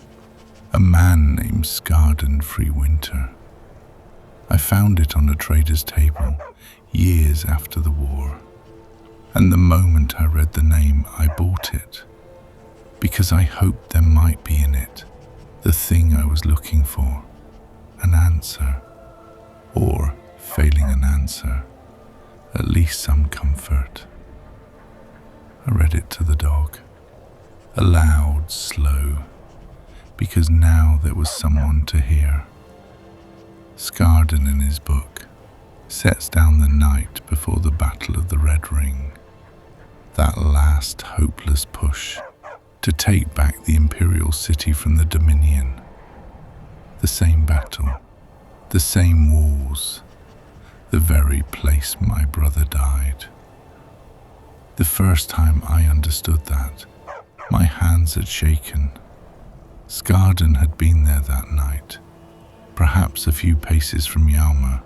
S1: a man named Skyrim Winter. I found it on a trader's table years after the war, and the moment I read the name, I bought it, because I hoped there might be in it the thing I was looking for, an answer, or, failing an answer, at least some comfort. I read it to the dog, aloud, slow, because now there was someone to hear. Skyrim in his book sets down the night before the Battle of the Red Ring, that last hopeless push to take back the imperial city from the Dominion. The same battle, the same walls, the very place my brother died. The first time I understood that, my hands had shaken. Skyrim had been there that night, perhaps a few paces from Yalma,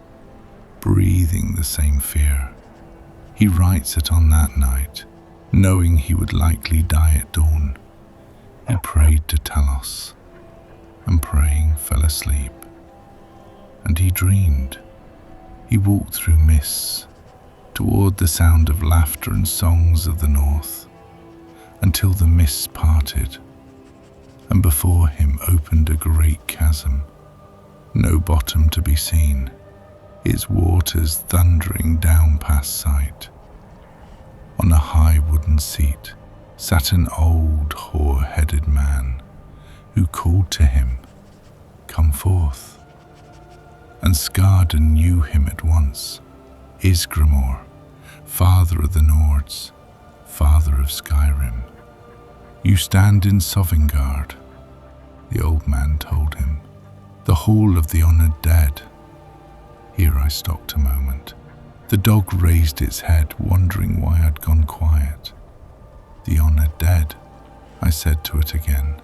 S1: breathing the same fear. He writes it on that night, knowing he would likely die at dawn. He prayed to Talos, and praying fell asleep. And he dreamed. He walked through mists, toward the sound of laughter and songs of the north, until the mists parted, and before him opened a great chasm, no bottom to be seen, its waters thundering down past sight. On a high wooden seat sat an old hoar-headed man who called to him, "Come forth." And Skyrim knew him at once, Isgrimor, father of the Nords, father of Skyrim. "You stand in Sovngarde," the old man told him, "the hall of the honoured dead." Here I stopped a moment. The dog raised its head, wondering why I'd gone quiet. "The honoured dead," I said to it again.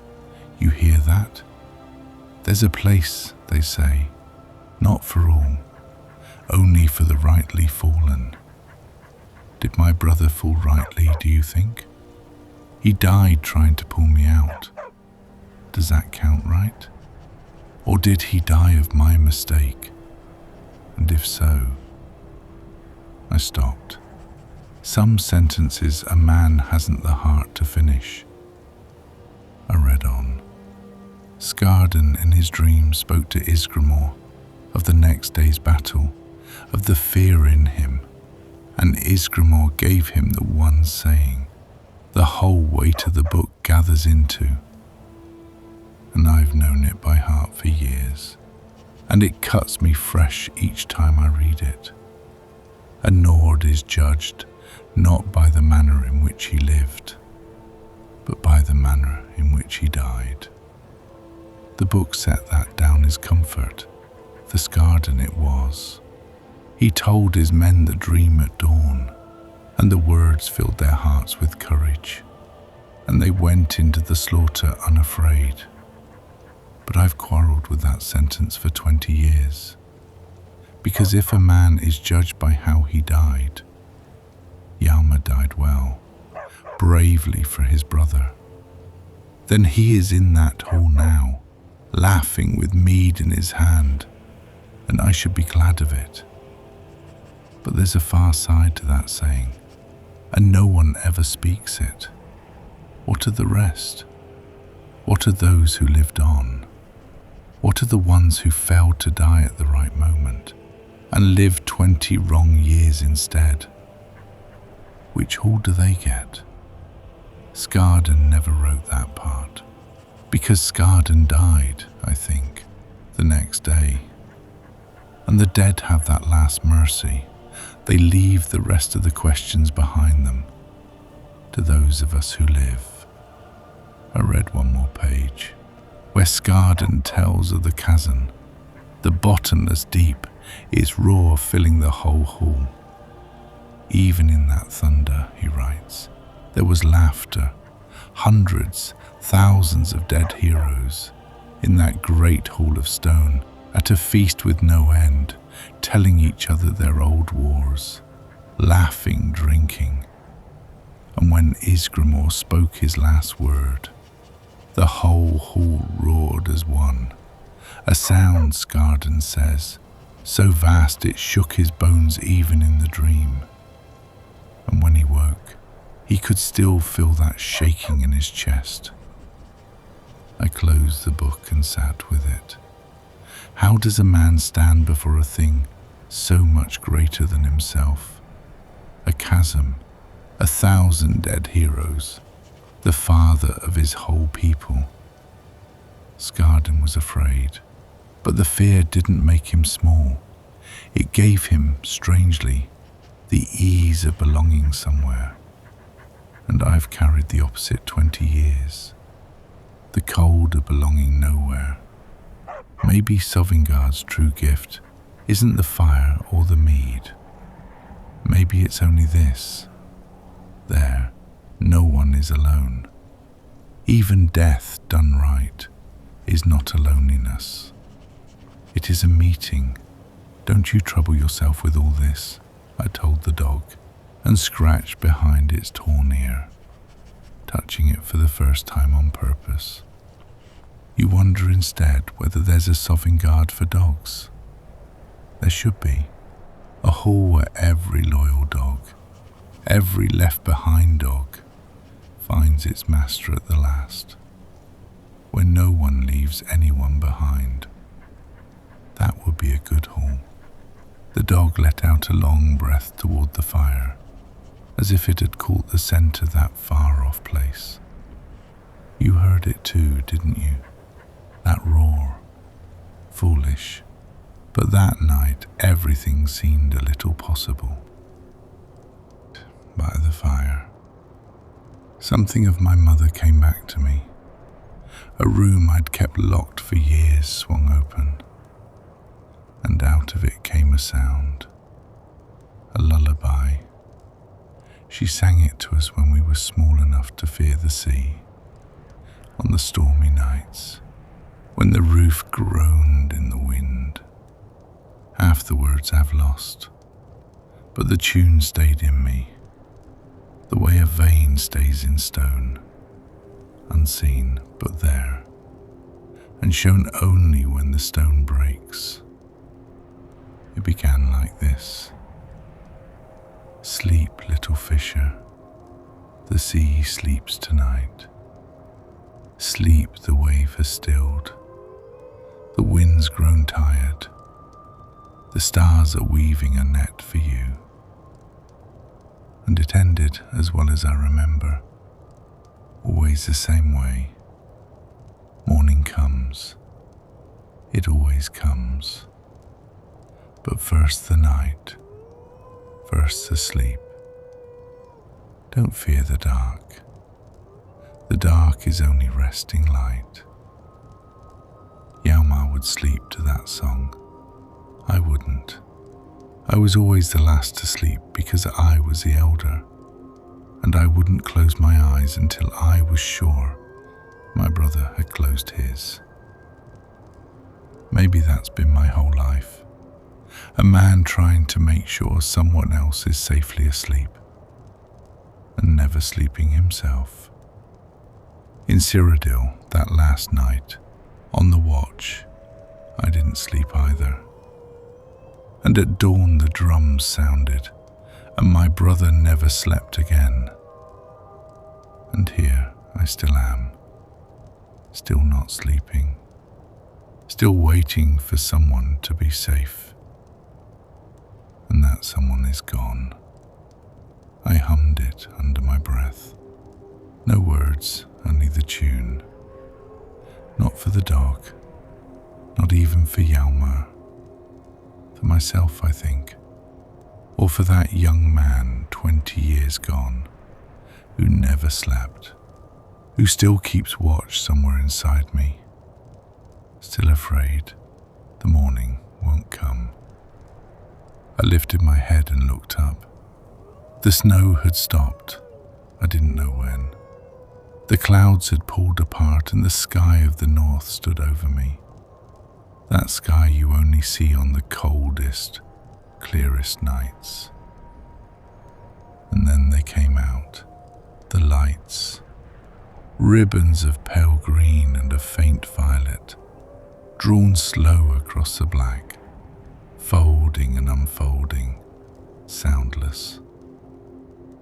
S1: "You hear that? There's a place, they say, not for all, only for the rightly fallen. Did my brother fall rightly, do you think? He died trying to pull me out. Does that count right? Or did he die of my mistake? And if so..." I stopped. Some sentences a man hasn't the heart to finish. I read on. Skyrim in his dream spoke to Isgrimor of the next day's battle, of the fear in him, and Isgrimor gave him the one saying the whole weight of the book gathers into. And I've known it by heart for years, and it cuts me fresh each time I read it. A Nord is judged not by the manner in which he lived, but by the manner in which he died. The book set that down as comfort. The Skyrim it was. He told his men the dream at dawn, and the words filled their hearts with courage. and they went into the slaughter unafraid. But I've quarrelled with that sentence for 20 years. Because if a man is judged by how he died, Hjalmar died well, bravely for his brother, then he is in that hall now, laughing with mead in his hand, and I should be glad of it. But there's a far side to that saying, and no one ever speaks it. What are the rest? What are those who lived on? What are the ones who failed to die at the right moment and lived 20 wrong years instead? Which hall do they get? Skarden never wrote that part, because Skarden died, I think, the next day. And the dead have that last mercy. They leave the rest of the questions behind them to those of us who live. I read one more page, where Skarden tells of the chasm, the bottomless deep, its roar filling the whole hall. Even in that thunder, he writes, there was laughter, hundreds, thousands of dead heroes in that great hall of stone, at a feast with no end, telling each other their old wars, laughing, drinking. And when Isgramor spoke his last word, the whole hall roared as one, a sound, Skarden says, so vast it shook his bones even in the dream. And when he woke, he could still feel that shaking in his chest. I closed the book and sat with it. How does a man stand before a thing so much greater than himself? A chasm, 1,000 dead heroes, the father of his whole people. Skarden was afraid, but the fear didn't make him small. It gave him, strangely, the ease of belonging somewhere. And I've carried the opposite 20 years, the cold of belonging nowhere. Maybe Sovngarde's true gift isn't the fire or the mead. Maybe it's only this. There, no one is alone. Even death done right is not a loneliness. It is a meeting. Don't you trouble yourself with all this, I told the dog, and scratched behind its torn ear, touching it for the first time on purpose. You wonder instead whether there's a Sovngarde for dogs. There should be. A hall where every loyal dog, every left-behind dog, finds its master at the last. Where no one leaves anyone behind. That would be a good hall. The dog let out a long breath toward the fire, as if it had caught the scent of that far-off place. You heard it too, didn't you? That roar. Foolish. But that night everything seemed a little possible. By the fire, something of my mother came back to me. A room I'd kept locked for years swung open, and out of it came a sound, a lullaby. She sang it to us when we were small enough to fear the sea, on the stormy nights, when the roof groaned in the wind. Half the words I've lost, but the tune stayed in me, the way a vein stays in stone, unseen but there, and shown only when the stone breaks. It began like this. Sleep, little fisher, the sea sleeps tonight. Sleep, the wave has stilled, the wind's grown tired, the stars are weaving a net for you. And it ended as well as I remember, always the same way. Morning comes, it always comes, but first the night, first the sleep. Don't fear the dark. The dark is only resting light. Hjalmar would sleep to that song. I wouldn't. I was always the last to sleep because I was the elder. and I wouldn't close my eyes until I was sure my brother had closed his. Maybe that's been my whole life. A man trying to make sure someone else is safely asleep and never sleeping himself. In Cyrodiil, that last night, on the watch, I didn't sleep either. And at dawn the drums sounded, and my brother never slept again. And here I still am, still not sleeping, still waiting for someone to be safe. And that someone is gone. I hummed it under my breath. No words, only the tune. Not for the dog, not even for Hjalmar. For myself, I think. Or for that young man 20 years gone, who never slept, who still keeps watch somewhere inside me, still afraid the morning won't come. I lifted my head and looked up. The snow had stopped, I didn't know when. The clouds had pulled apart and the sky of the north stood over me. That sky you only see on the coldest, clearest nights. And then they came out, the lights, ribbons of pale green and of faint violet, drawn slow across the black, folding and unfolding, soundless.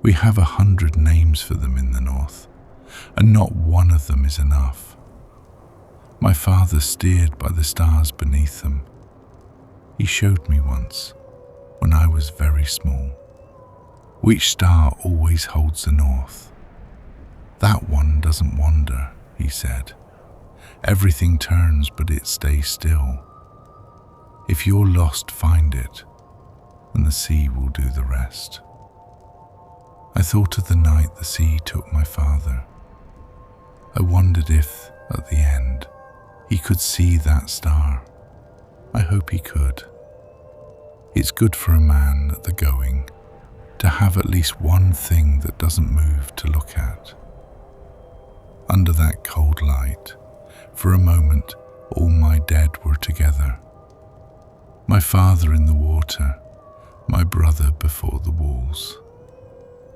S1: We have 100 names for them in the north, and not one of them is enough. My father steered by the stars beneath them. He showed me once, when I was very small, which star always holds the north. That one doesn't wander, he said. Everything turns, but it stays still. If you're lost, find it, and the sea will do the rest. I thought of the night the sea took my father. I wondered if, at the end, he could see that star. I hope he could. It's good for a man at the going to have at least one thing that doesn't move to look at. Under that cold light, for a moment, all my dead were together. My father in the water, my brother before the walls,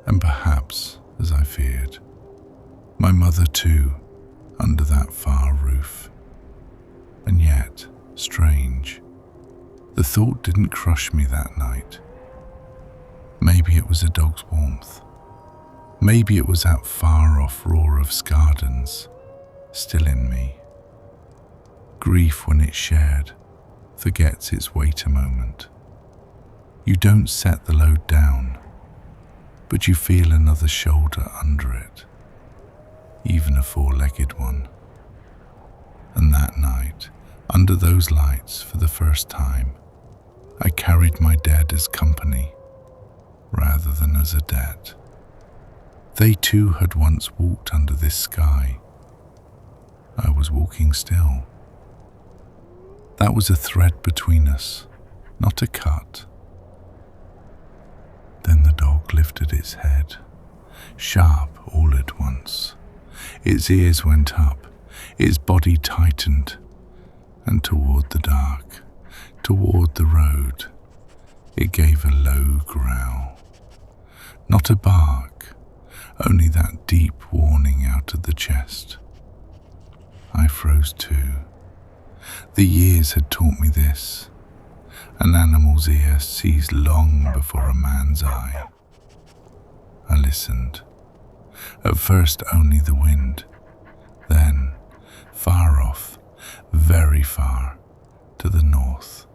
S1: and perhaps, as I feared, my mother too, under that far roof. And yet, strange, the thought didn't crush me that night. Maybe it was a dog's warmth. Maybe it was that far-off roar of Skardens, still in me. Grief, when it's shared, forgets its weight a moment. You don't set the load down, but you feel another shoulder under it, even a four-legged one. And that night, under those lights for the first time, I carried my dead as company, rather than as a debt. They too had once walked under this sky. I was walking still. That was a thread between us, not a cut. Then the dog lifted its head, sharp all at once. Its ears went up, its body tightened, and toward the dark, toward the road, it gave a low growl. Not a bark, only that deep warning out of the chest. I froze too. The years had taught me this. An animal's ear sees long before a man's eye. I listened. At first only the wind, then, far off, very far, to the north,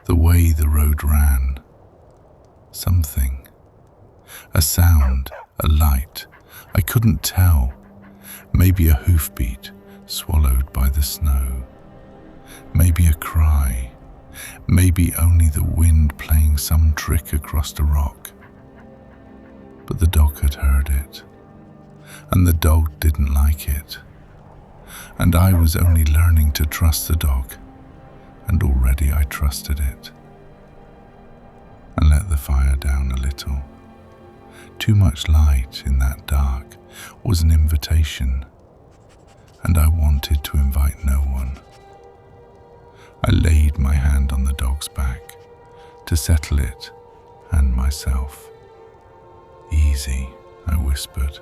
S1: the way the road ran. Something. A sound, a light, I couldn't tell. Maybe a hoofbeat swallowed by the snow. Maybe a cry. Maybe only the wind playing some trick across the rock. But the dog had heard it, and the dog didn't like it. And I was only learning to trust the dog, and already I trusted it. I let the fire down a little, Too much light in that dark was an invitation, and I wanted to invite no one. I laid my hand on the dog's back to settle it and myself. "Easy," I whispered.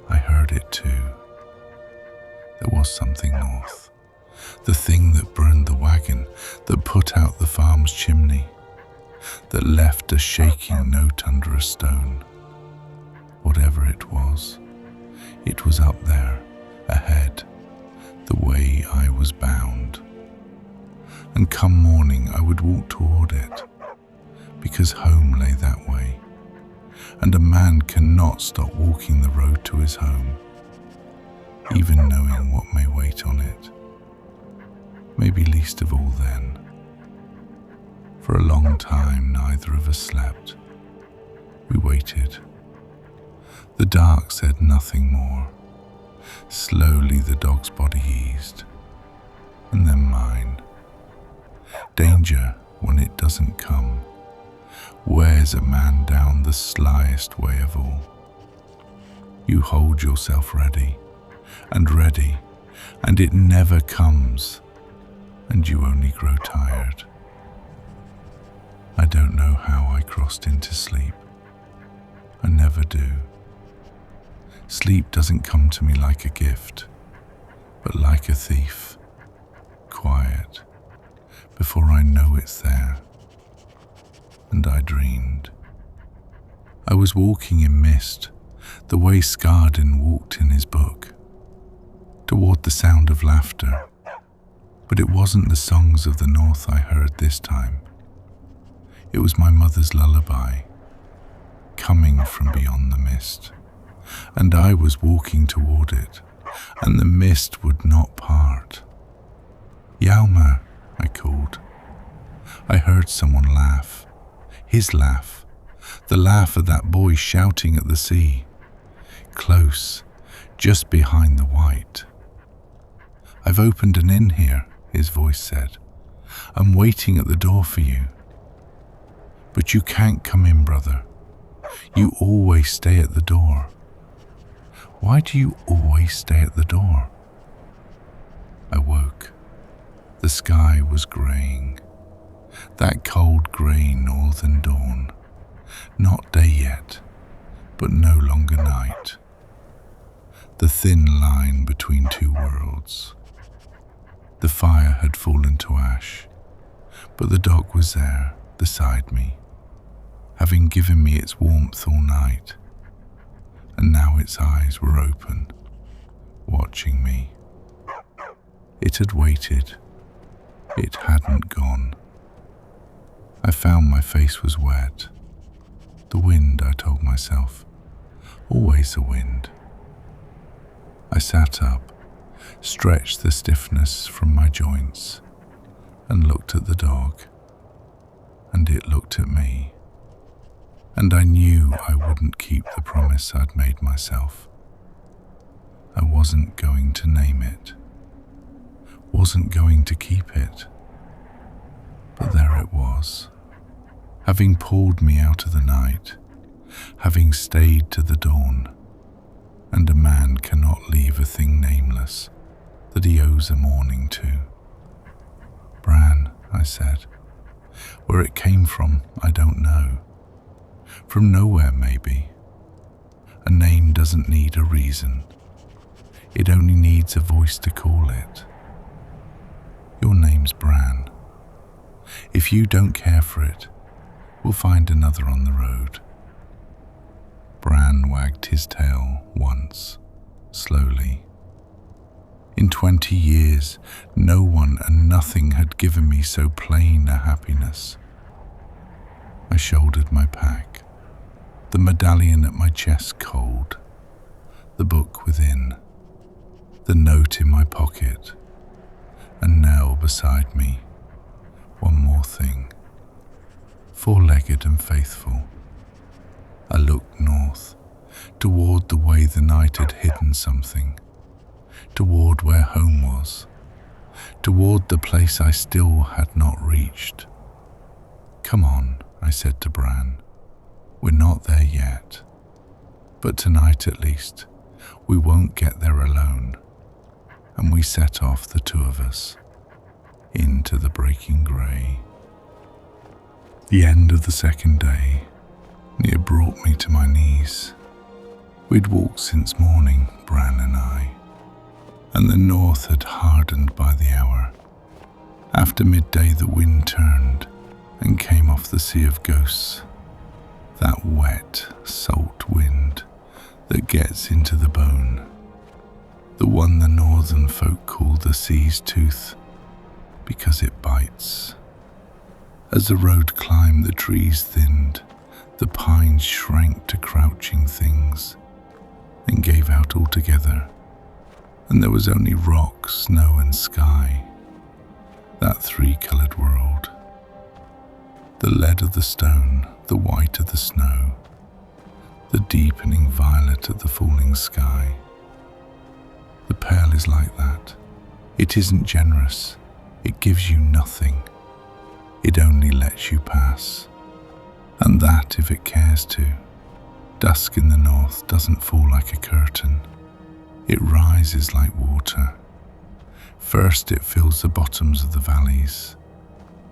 S1: I heard it too. There was something north, the thing that burned the wagon, that put out the farm's chimney, that left a shaking note under a stone. Whatever it was up there, ahead, the way I was bound. And come morning I would walk toward it, because home lay that way, and a man cannot stop walking the road to his home, even knowing what may wait on it. Maybe least of all then. For a long time neither of us slept. We waited. The dark said nothing more. Slowly the dog's body eased, and then mine. Danger, when it doesn't come, wears a man down the slyest way of all. You hold yourself ready, and it never comes, and you only grow tired. I don't know how I crossed into sleep. I never do. Sleep doesn't come to me like a gift, but like a thief, quiet, before I know it's there. And I dreamed. I was walking in mist, the way Skyrim walked in his book, toward the sound of laughter. But it wasn't the songs of the north I heard this time. It was my mother's lullaby, coming from beyond the mist. And I was walking toward it, and the mist would not part. "Yalma," I called. I heard someone laugh. His laugh. The laugh of that boy shouting at the sea. Close, just behind the white. "I've opened an inn here," his voice said. "I'm waiting at the door for you." "But you can't come in, brother. You always stay at the door." "Why do you always stay at the door?" I woke. The sky was greying. That cold grey northern dawn. Not day yet, but no longer night. The thin line between two worlds. The fire had fallen to ash, but the dog was there, beside me, having given me its warmth all night. And now its eyes were open, watching me. It had waited. It hadn't gone. I found my face was wet. The wind, I told myself. Always the wind. I sat up, stretched the stiffness from my joints, and looked at the dog. And it looked at me. And I knew I wouldn't keep the promise I'd made myself. I wasn't going to name it. Wasn't going to keep it. But there it was, having pulled me out of the night, having stayed to the dawn. And a man cannot leave a thing nameless that he owes a morning to. "Bran," I said. "Where it came from, I don't know. From nowhere, maybe. A name doesn't need a reason. It only needs a voice to call it. Your name's Bran. If you don't care for it, we'll find another on the road." Bran wagged his tail once, slowly. In 20 years, no one and nothing had given me so plain a happiness. I shouldered my pack, the medallion at my chest cold, the book within, the note in my pocket, and Nell beside me. One more thing. Four-legged and faithful. I looked north, toward the way the night had hidden something, toward where home was, toward the place I still had not reached. "Come on," I said to Bran. We're not there yet, but tonight at least, we won't get there alone. And we set off, the two of us, into the breaking grey. The end of the second day near brought me to my knees. We'd walked since morning, Bran and I, and the north had hardened by the hour. After midday the wind turned and came off the Sea of Ghosts, that wet, salt wind that gets into the bone, the one the northern folk call the sea's tooth, because it bites. As the road climbed, the trees thinned, the pines shrank to crouching things, and gave out altogether, and there was only rock, snow and sky, that three-coloured world. The lead of the stone, the white of the snow, the deepening violet of the falling sky. The pale is like that. It isn't generous. It gives you nothing. It only lets you pass. And that, if it cares to. Dusk in the north doesn't fall like a curtain. It rises like water. First it fills the bottoms of the valleys,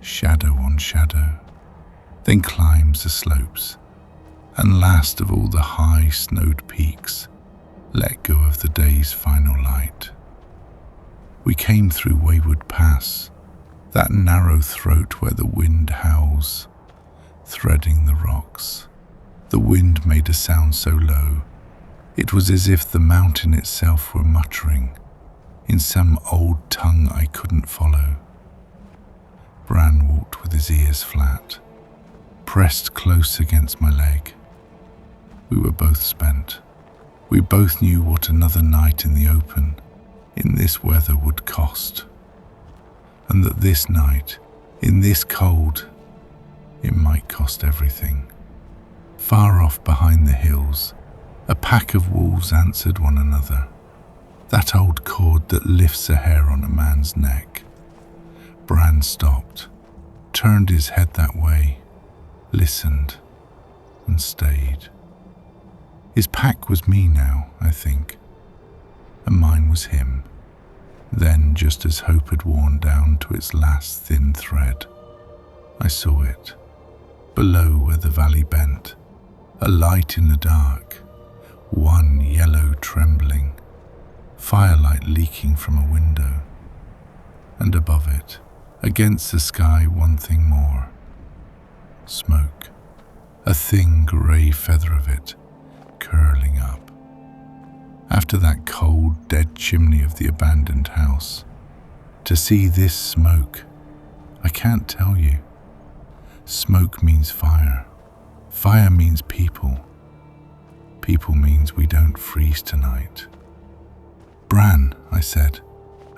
S1: shadow on shadow, then climbs the slopes, and last of all the high snowed peaks let go of the day's final light. We came through Wayward Pass, that narrow throat where the wind howls, threading the rocks. The wind made a sound so low, it was as if the mountain itself were muttering in some old tongue I couldn't follow. Bran walked with his ears flat, pressed close against my leg. We were both spent. We both knew what another night in the open, in this weather, would cost, and that this night, in this cold, it might cost everything. Far off behind the hills, a pack of wolves answered one another, that old cord that lifts a hair on a man's neck. Bran stopped, turned his head that way, listened, and stayed. His pack was me now, I think, and mine was him. Then, just as hope had worn down to its last thin thread, I saw it, below where the valley bent, a light in the dark, one yellow trembling, firelight leaking from a window, and above it, against the sky, one thing more, smoke, a thin grey feather of it, curling up. After that cold, dead chimney of the abandoned house, to see this smoke, I can't tell you. Smoke means fire. Fire means people. People means we don't freeze tonight. Bran, I said,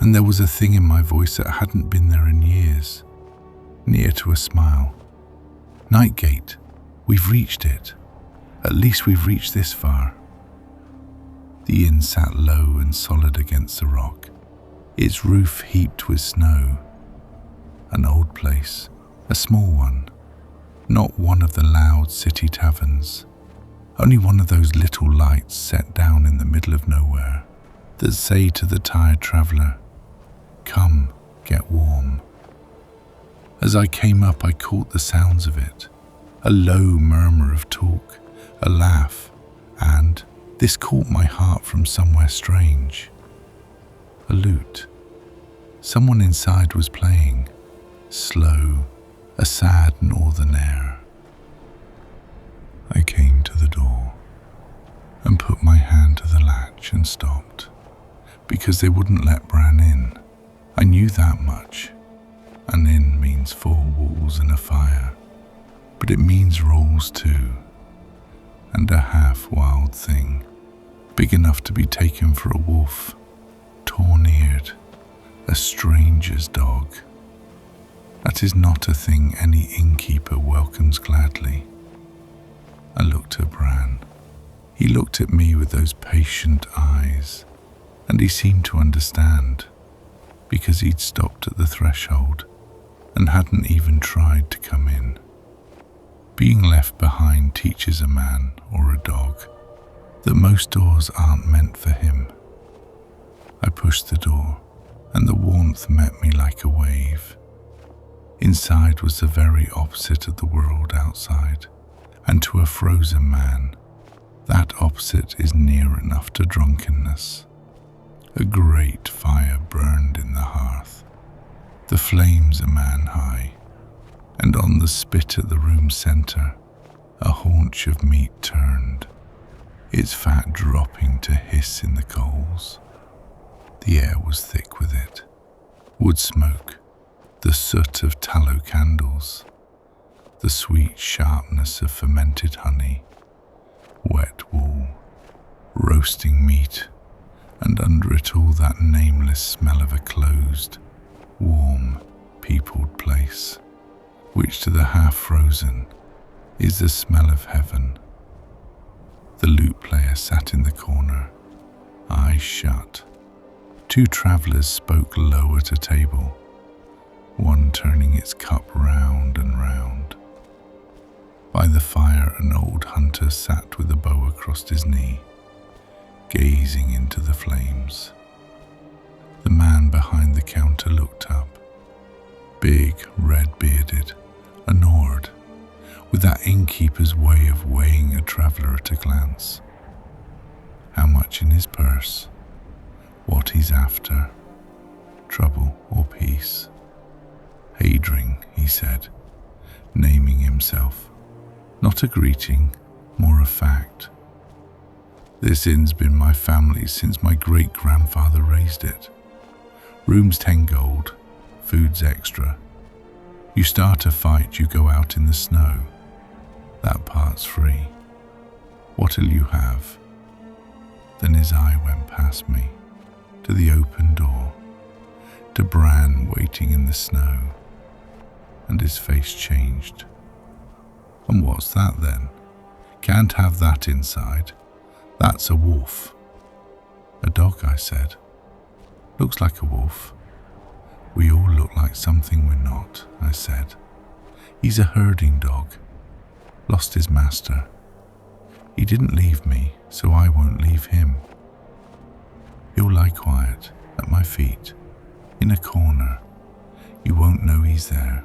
S1: and there was a thing in my voice that hadn't been there in years, near to a smile. Nightgate, we've reached it. At least we've reached this far. The inn sat low and solid against the rock, its roof heaped with snow. An old place, a small one, not one of the loud city taverns, only one of those little lights set down in the middle of nowhere that say to the tired traveller, "Come, get warm." As I came up, I caught the sounds of it, a low murmur of talk, a laugh, and this caught my heart from somewhere strange. A lute. Someone inside was playing, slow, a sad northern air. I came to the door and put my hand to the latch and stopped, because they wouldn't let Bran in. I knew that much. An inn means 4 walls and a fire, but it means rules too, and a half-wild thing, big enough to be taken for a wolf, torn-eared, a stranger's dog. That is not a thing any innkeeper welcomes gladly. I looked at Bran. He looked at me with those patient eyes, and he seemed to understand, because he'd stopped at the threshold and hadn't even tried to come in. Being left behind teaches a man or a dog that most doors aren't meant for him. I pushed the door, and the warmth met me like a wave. Inside was the very opposite of the world outside, and to a frozen man, that opposite is near enough to drunkenness. A great fire burned in the hearth, the flames a man high, and on the spit at the room's centre, a haunch of meat turned, its fat dropping to hiss in the coals. The air was thick with it, wood smoke, the soot of tallow candles, the sweet sharpness of fermented honey, wet wool, roasting meat, and under it all that nameless smell of a closed, warm, peopled place, which to the half-frozen is the smell of heaven. The lute player sat in the corner, eyes shut. Two travellers spoke low at a table, one turning its cup round and round. By the fire an old hunter sat with a bow across his knee, gazing into the flames. The man behind the counter looked up, big, red-bearded, annoyed, with that innkeeper's way of weighing a traveller at a glance. How much in his purse, what he's after, trouble or peace. Hadring, he said, naming himself. Not a greeting, more a fact. This inn's been my family's since my great-grandfather raised it. Room's 10 gold, food's extra. You start a fight, you go out in the snow. That part's free. What'll you have? Then his eye went past me, to the open door, to Bran waiting in the snow, and his face changed. And what's that then? Can't have that inside. That's a wolf. A dog, I said. Looks like a wolf. We all look like something we're not, I said. He's a herding dog. Lost his master. He didn't leave me, so I won't leave him. He'll lie quiet at my feet, in a corner. You won't know he's there.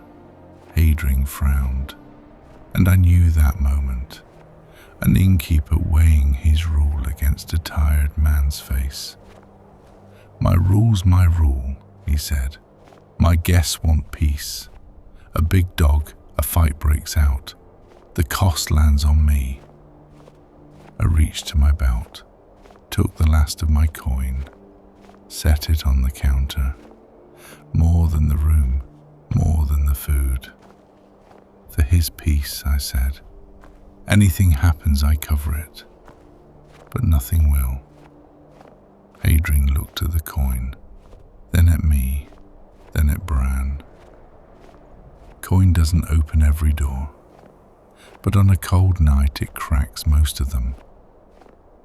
S1: Hadring frowned, and I knew that moment. An innkeeper weighing his rule against a tired man's face. My rule's my rule, he said. My guests want peace. A big dog, a fight breaks out. The cost lands on me. I reached to my belt, took the last of my coin, set it on the counter. More than the room, more than the food. For his peace, I said. Anything happens, I cover it. But nothing will. Hadring looked at the coin, then at me, then at Bran. Coin doesn't open every door, but on a cold night it cracks most of them.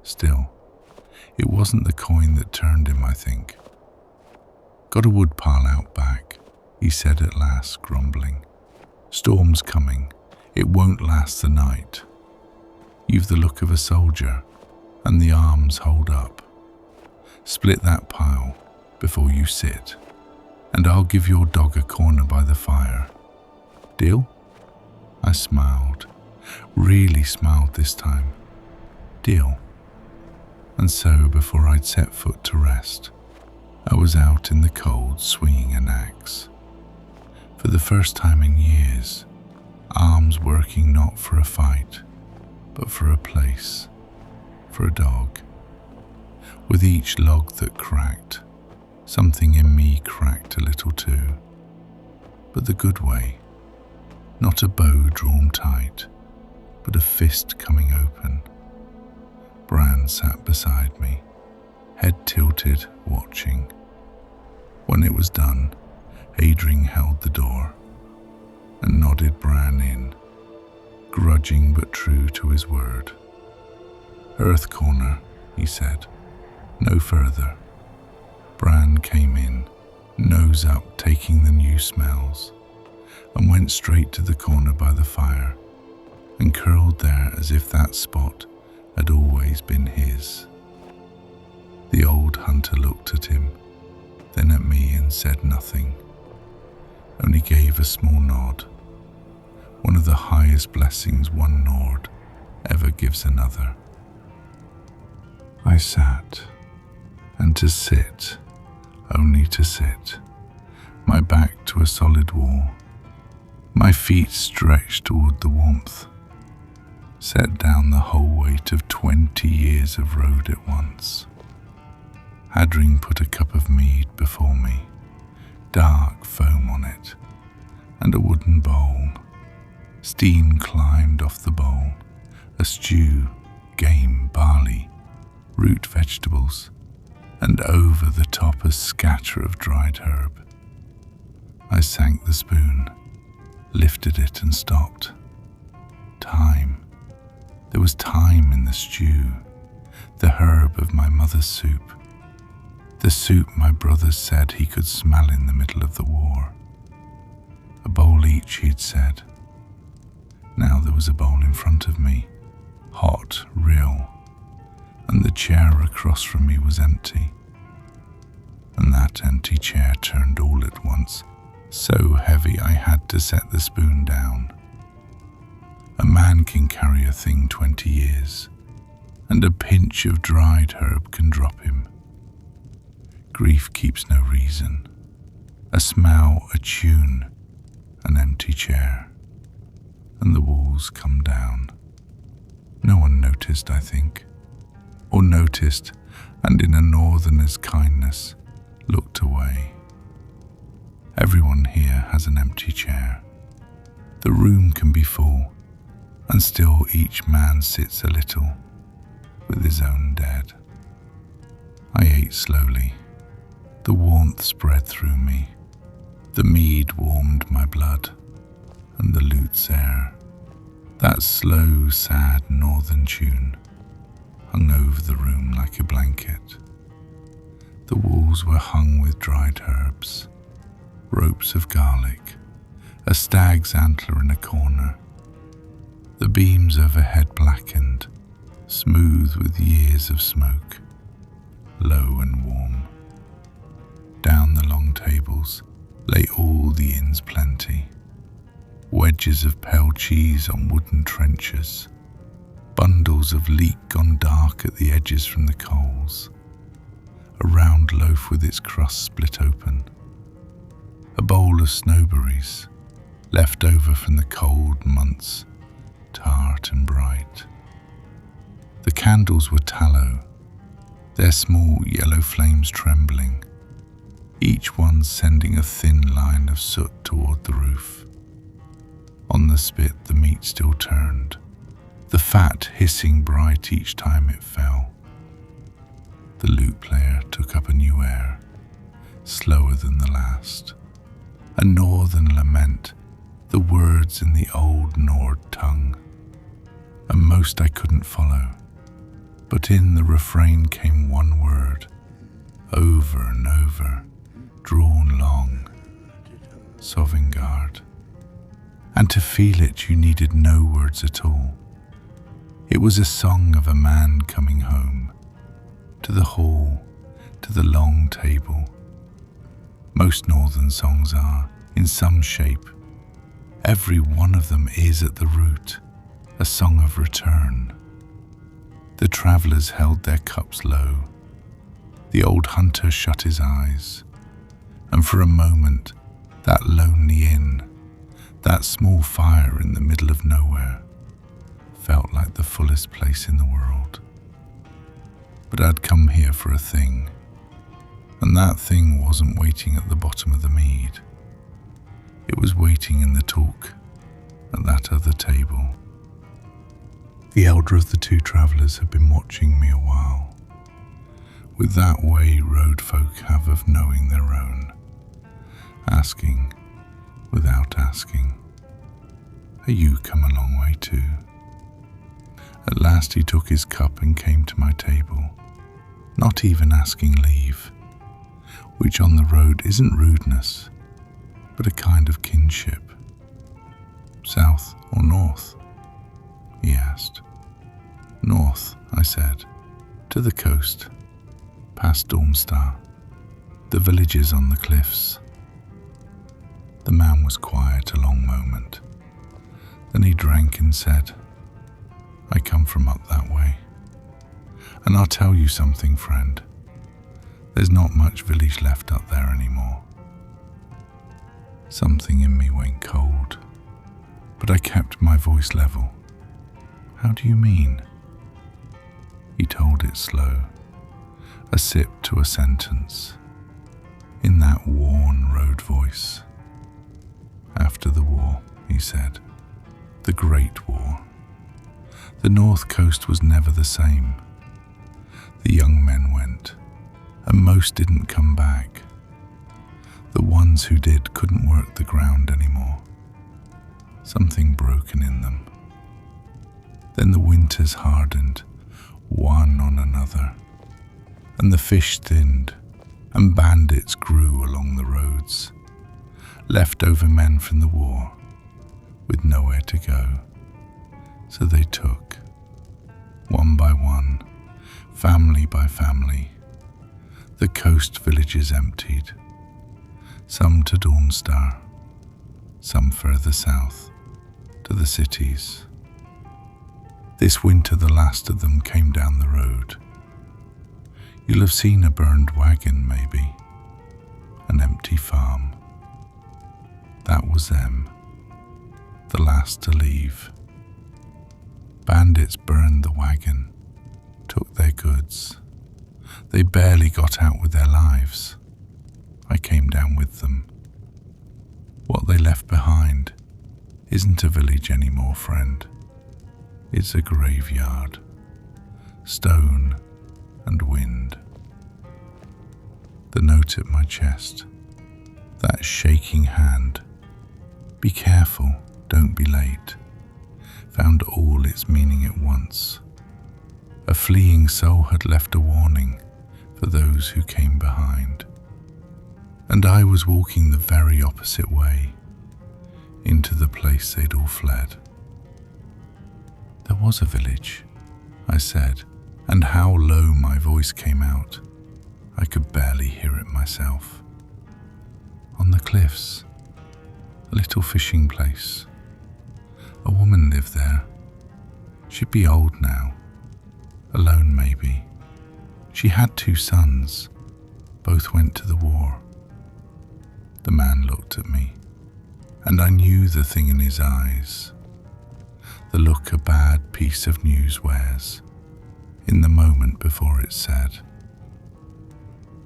S1: Still, it wasn't the coin that turned him, I think. Got a wood pile out back, he said at last, grumbling. Storm's coming. It won't last the night. You've the look of a soldier, and the arms hold up. Split that pile before you sit, and I'll give your dog a corner by the fire. Deal? I smiled, really smiled this time. Deal. And so, before I'd set foot to rest, I was out in the cold swinging an axe. For the first time in years, arms working not for a fight, but for a place, for a dog. With each log that cracked, something in me cracked a little too, but the good way. Not a bow drawn tight, but a fist coming open. Bran sat beside me, head tilted, watching. When it was done, Hadring held the door and nodded Bran in, grudging but true to his word. Earth corner, he said, no further. Bran came in, nose up, taking the new smells, and went straight to the corner by the fire. and curled there as if that spot had always been his. The old hunter looked at him, then at me, and said nothing, only gave a small nod, one of the highest blessings one Nord ever gives another. I sat, and to sit, only to sit, my back to a solid wall, my feet stretched toward the warmth, set down the whole weight of 20 years of road at once. Hadring put a cup of mead before me, dark foam on it, and a wooden bowl. Steam climbed off the bowl, a stew, game, barley, root vegetables, and over the top a scatter of dried herb. I sank the spoon, lifted it and stopped. Time. There was thyme in the stew, the herb of my mother's soup, the soup my brothers said he could smell in the middle of the war. A bowl each, he'd said. Now there was a bowl in front of me, hot, real, and the chair across from me was empty. And that empty chair turned all at once, so heavy I had to set the spoon down. A man can carry a thing 20 years, and a pinch of dried herb can drop him. Grief keeps no reason. A smell, a tune, an empty chair, and the walls come down. No one noticed, I think, or noticed, and in a northerner's kindness, looked away. Everyone here has an empty chair. The room can be full, and still each man sits a little with his own dead. I ate slowly. The warmth spread through me. The mead warmed my blood, and the lute's air, that slow, sad northern tune, hung over the room like a blanket. The walls were hung with dried herbs, ropes of garlic, a stag's antler in a corner. The beams overhead blackened, smooth with years of smoke, low and warm. Down the long tables lay all the inn's plenty, wedges of pale cheese on wooden trenchers, bundles of leek gone dark at the edges from the coals, a round loaf with its crust split open, a bowl of snowberries left over from the cold months, tart and bright. The candles were tallow, their small yellow flames trembling, each one sending a thin line of soot toward the roof. On the spit the meat still turned, the fat hissing bright each time it fell. The lute player took up a new air, slower than the last, a northern lament, the words in the old Nord tongue. And most I couldn't follow, but in the refrain came one word, over and over, drawn long, Sovngarde. And to feel it you needed no words at all. It was a song of a man coming home, to the hall, to the long table. Most northern songs are, in some shape. Every one of them is at the root a song of return. The travellers held their cups low. The old hunter shut his eyes, and for a moment that lonely inn, that small fire in the middle of nowhere, felt like the fullest place in the world. But I'd come here for a thing, and that thing wasn't waiting at the bottom of the mead. It was waiting in the talk at that other table. The elder of the two travellers had been watching me a while, with that way road folk have of knowing their own, asking without asking, "You come a long way too?" At last he took his cup and came to my table, not even asking leave, which on the road isn't rudeness, but a kind of kinship. South or north? asked. North, I said, to the coast, past Sovngarde, the villages on the cliffs. The man was quiet a long moment. Then he drank and said, I come from up that way. And I'll tell you something, friend. There's not much village left up there anymore. Something in me went cold, but I kept my voice level. How do you mean? He told it slow, a sip to a sentence, in that worn road voice. After the war, he said, the Great War, the North Coast was never the same. The young men went, and most didn't come back. The ones who did couldn't work the ground anymore. Something broken in them. Then the winters hardened, one on another, and the fish thinned, and bandits grew along the roads, leftover men from the war, with nowhere to go. So they took, one by one, family by family, the coast villages emptied, some to Sovngarde, some further south, to the cities. This winter the last of them came down the road. You'll have seen a burned wagon, maybe, an empty farm. That was them, the last to leave. Bandits burned the wagon, took their goods. They barely got out with their lives. I came down with them. What they left behind isn't a village anymore, friend. It's a graveyard, stone and wind. The note at my chest, that shaking hand, be careful, don't be late, found all its meaning at once. A fleeing soul had left a warning for those who came behind. And I was walking the very opposite way, into the place they'd all fled. There was a village, I said, and how low my voice came out. I could barely hear it myself. On the cliffs, a little fishing place. A woman lived there. She'd be old now, alone maybe. She had 2 sons, both went to the war. The man looked at me, and I knew the thing in his eyes, the look a bad piece of news wears, in the moment before it's said.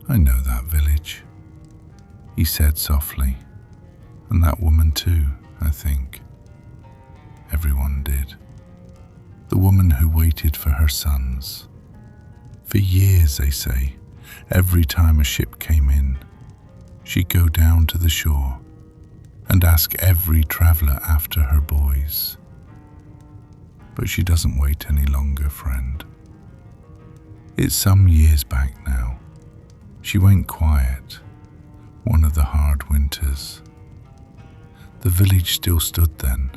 S1: I know that village, he said softly, and that woman too, I think. Everyone did. The woman who waited for her sons. For years, they say, every time a ship came in, she'd go down to the shore and ask every traveller after her boys. But she doesn't wait any longer, friend. It's some years back now. She went quiet, one of the hard winters. The village still stood then.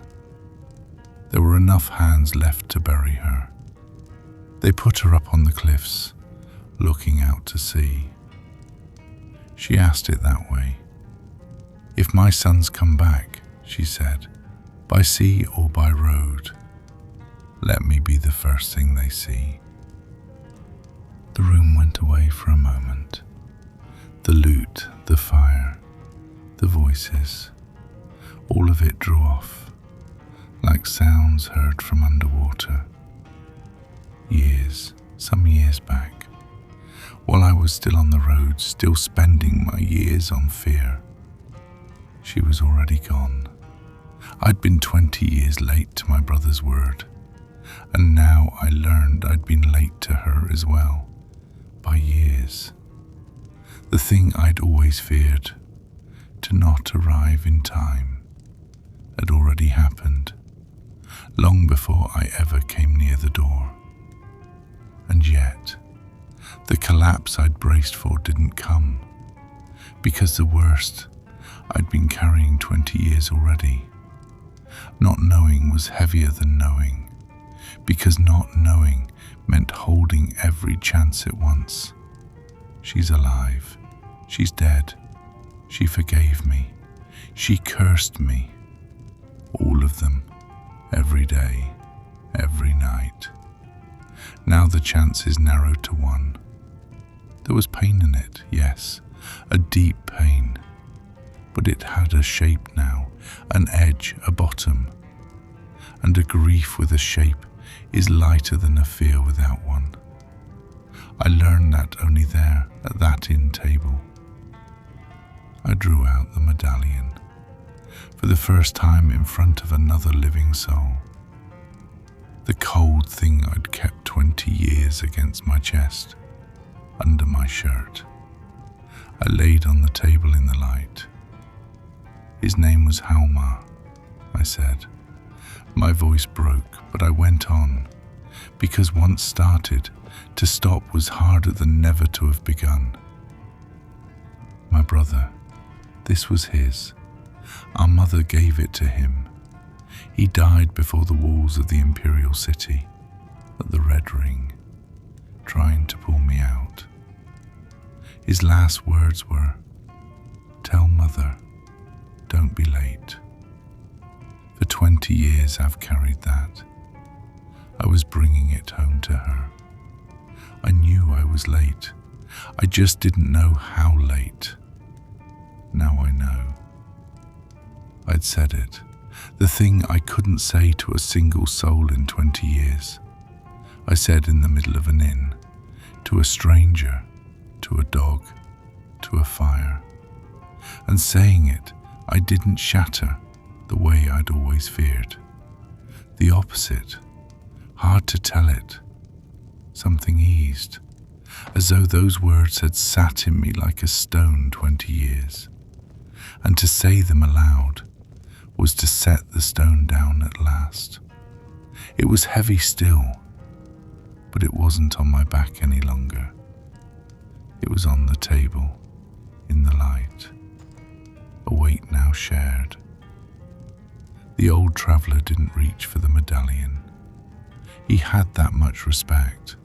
S1: There were enough hands left to bury her. They put her up on the cliffs, looking out to sea. She asked it that way. If my sons come back, she said, by sea or by road, let me be the first thing they see. The room went away for a moment. The lute, the fire, the voices, all of it drew off, like sounds heard from underwater. Years, some years back, while I was still on the road, still spending my years on fear. She was already gone. I'd been 20 years late to my brother's word, and now I learned I'd been late to her as well, by years. The thing I'd always feared, to not arrive in time, had already happened, long before I ever came near the door. And yet, the collapse I'd braced for didn't come, because the worst I'd been carrying 20 years already. Not knowing was heavier than knowing, because not knowing meant holding every chance at once. She's alive. She's dead. She forgave me. She cursed me. All of them. Every day. Every night. Now the chance is narrowed to one. There was pain in it, yes, a deep pain. But it had a shape now, an edge, a bottom. And a grief with a shape is lighter than a fear without one. I learned that only there, at that inn table. I drew out the medallion, for the first time in front of another living soul. The cold thing I'd kept 20 years against my chest, under my shirt. I laid on the table in the light. His name was Halmar, I said. My voice broke, but I went on, because once started, to stop was harder than never to have begun. My brother, this was his. Our mother gave it to him. He died before the walls of the imperial city, at the Red Ring, trying to pull me out. His last words were, "Tell mother, don't be late." For 20 years I've carried that. I was bringing it home to her. I knew I was late. I just didn't know how late. Now I know. I'd said it, the thing I couldn't say to a single soul in 20 years. I said in the middle of an inn, to a stranger, to a dog, to a fire. And saying it, I didn't shatter the way I'd always feared. The opposite, hard to tell it. Something eased, as though those words had sat in me like a stone 20 years. And to say them aloud was to set the stone down at last. It was heavy still, but it wasn't on my back any longer. It was on the table, in the light, a weight now shared. The old traveller didn't reach for the medallion. He had that much respect,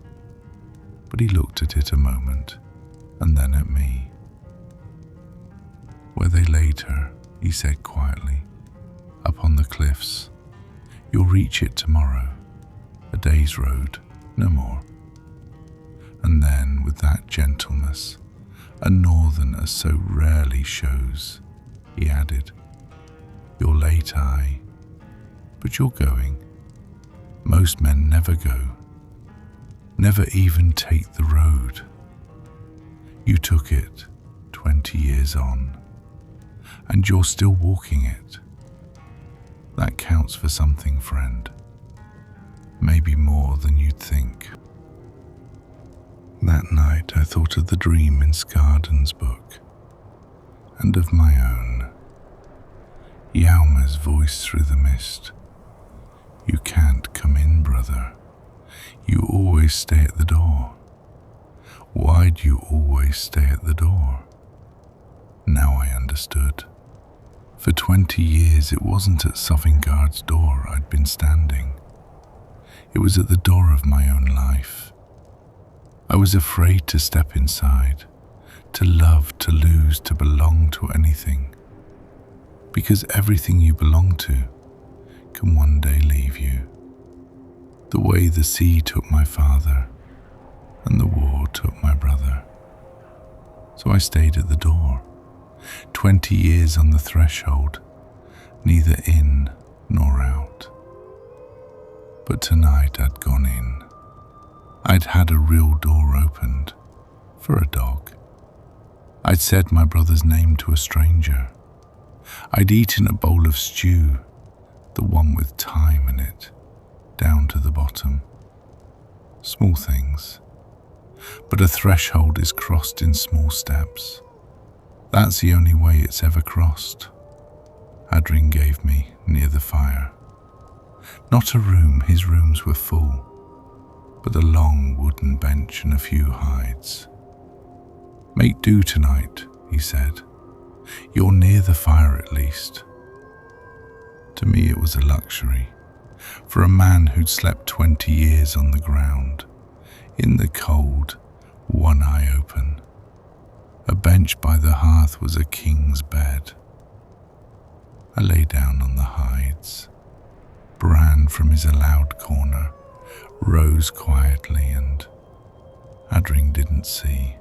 S1: but he looked at it a moment, and then at me. Where they laid her, he said quietly, up on the cliffs. You'll reach it tomorrow, a day's road, no more. And then, with that gentleness, a northerner so rarely shows, he added, You're late, aye, but you're going. Most men never go, never even take the road. You took it 20 years on, and you're still walking it. That counts for something, friend. Maybe more than you'd think. That night I thought of the dream in Skarden's book, and of my own. Hjalmar's voice through the mist. You can't come in, brother. You always stay at the door. Why'd you always stay at the door? Now I understood. For 20 years it wasn't at Sovngarde's door I'd been standing. It was at the door of my own life. I was afraid to step inside, to love, to lose, to belong to anything. Because everything you belong to can one day leave you. The way the sea took my father and the war took my brother. So I stayed at the door, 20 years on the threshold, neither in nor out. But tonight I'd gone in. I'd had a real door opened, for a dog. I'd said my brother's name to a stranger. I'd eaten a bowl of stew, the one with thyme in it, down to the bottom. Small things, but a threshold is crossed in small steps. That's the only way it's ever crossed. Adrin gave me near the fire. Not a room, his rooms were full, but a long wooden bench and a few hides. Make do tonight, he said. You're near the fire at least. To me it was a luxury, for a man who'd slept 20 years on the ground, in the cold, one eye open. A bench by the hearth was a king's bed. I lay down on the hides. Bran from his allowed corner rose quietly, and Adring didn't see,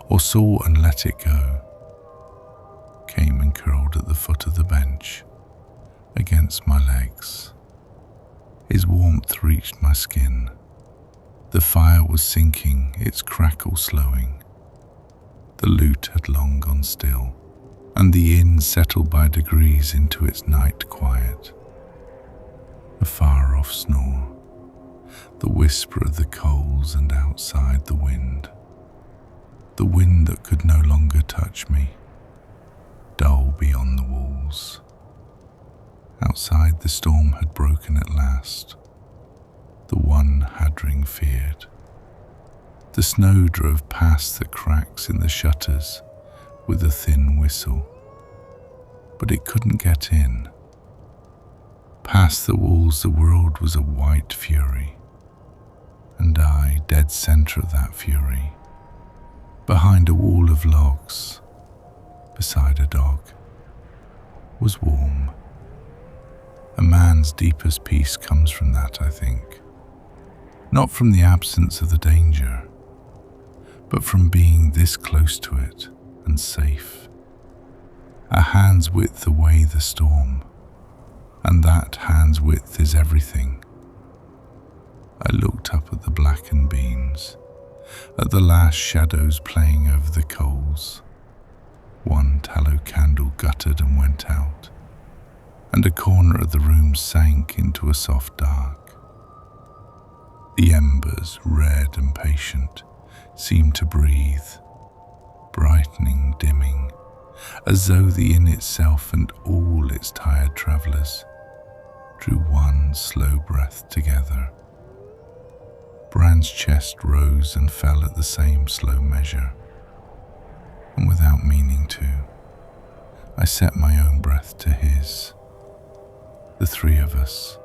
S1: or saw and let it go, came and curled at the foot of the bench, against my legs. His warmth reached my skin. The fire was sinking, its crackle slowing. The lute had long gone still, and the inn settled by degrees into its night quiet. A far-off snore, the whisper of the coals, and outside the wind that could no longer touch me, dull beyond the walls. Outside the storm had broken at last, the one Hadring feared. The snow drove past the cracks in the shutters with a thin whistle, but it couldn't get in. Past the walls the world was a white fury, and I, dead center of that fury, behind a wall of logs, beside a dog, was warm. A man's deepest peace comes from that, I think. Not from the absence of the danger, but from being this close to it and safe. A hand's width away the storm, and that hand's width is everything. I looked up at the blackened beams, at the last shadows playing over the coals. One tallow candle guttered and went out, and a corner of the room sank into a soft dark. The embers, red and patient, seemed to breathe, brightening, dimming, as though the inn itself and all its tired travellers drew one slow breath together. Bran's chest rose and fell at the same slow measure, and without meaning to, I set my own breath to his. The three of us,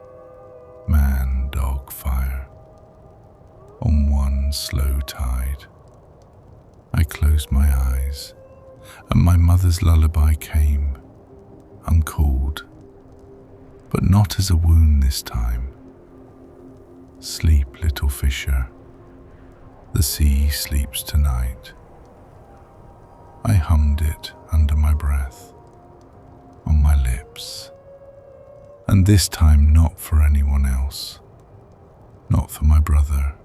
S1: man, dog, fire, on one slow tide. I closed my eyes, and my mother's lullaby came, uncalled, but not as a wound this time. Sleep, little fisher, the sea sleeps tonight. I hummed it under my breath, on my lips, and this time not for anyone else, not for my brother,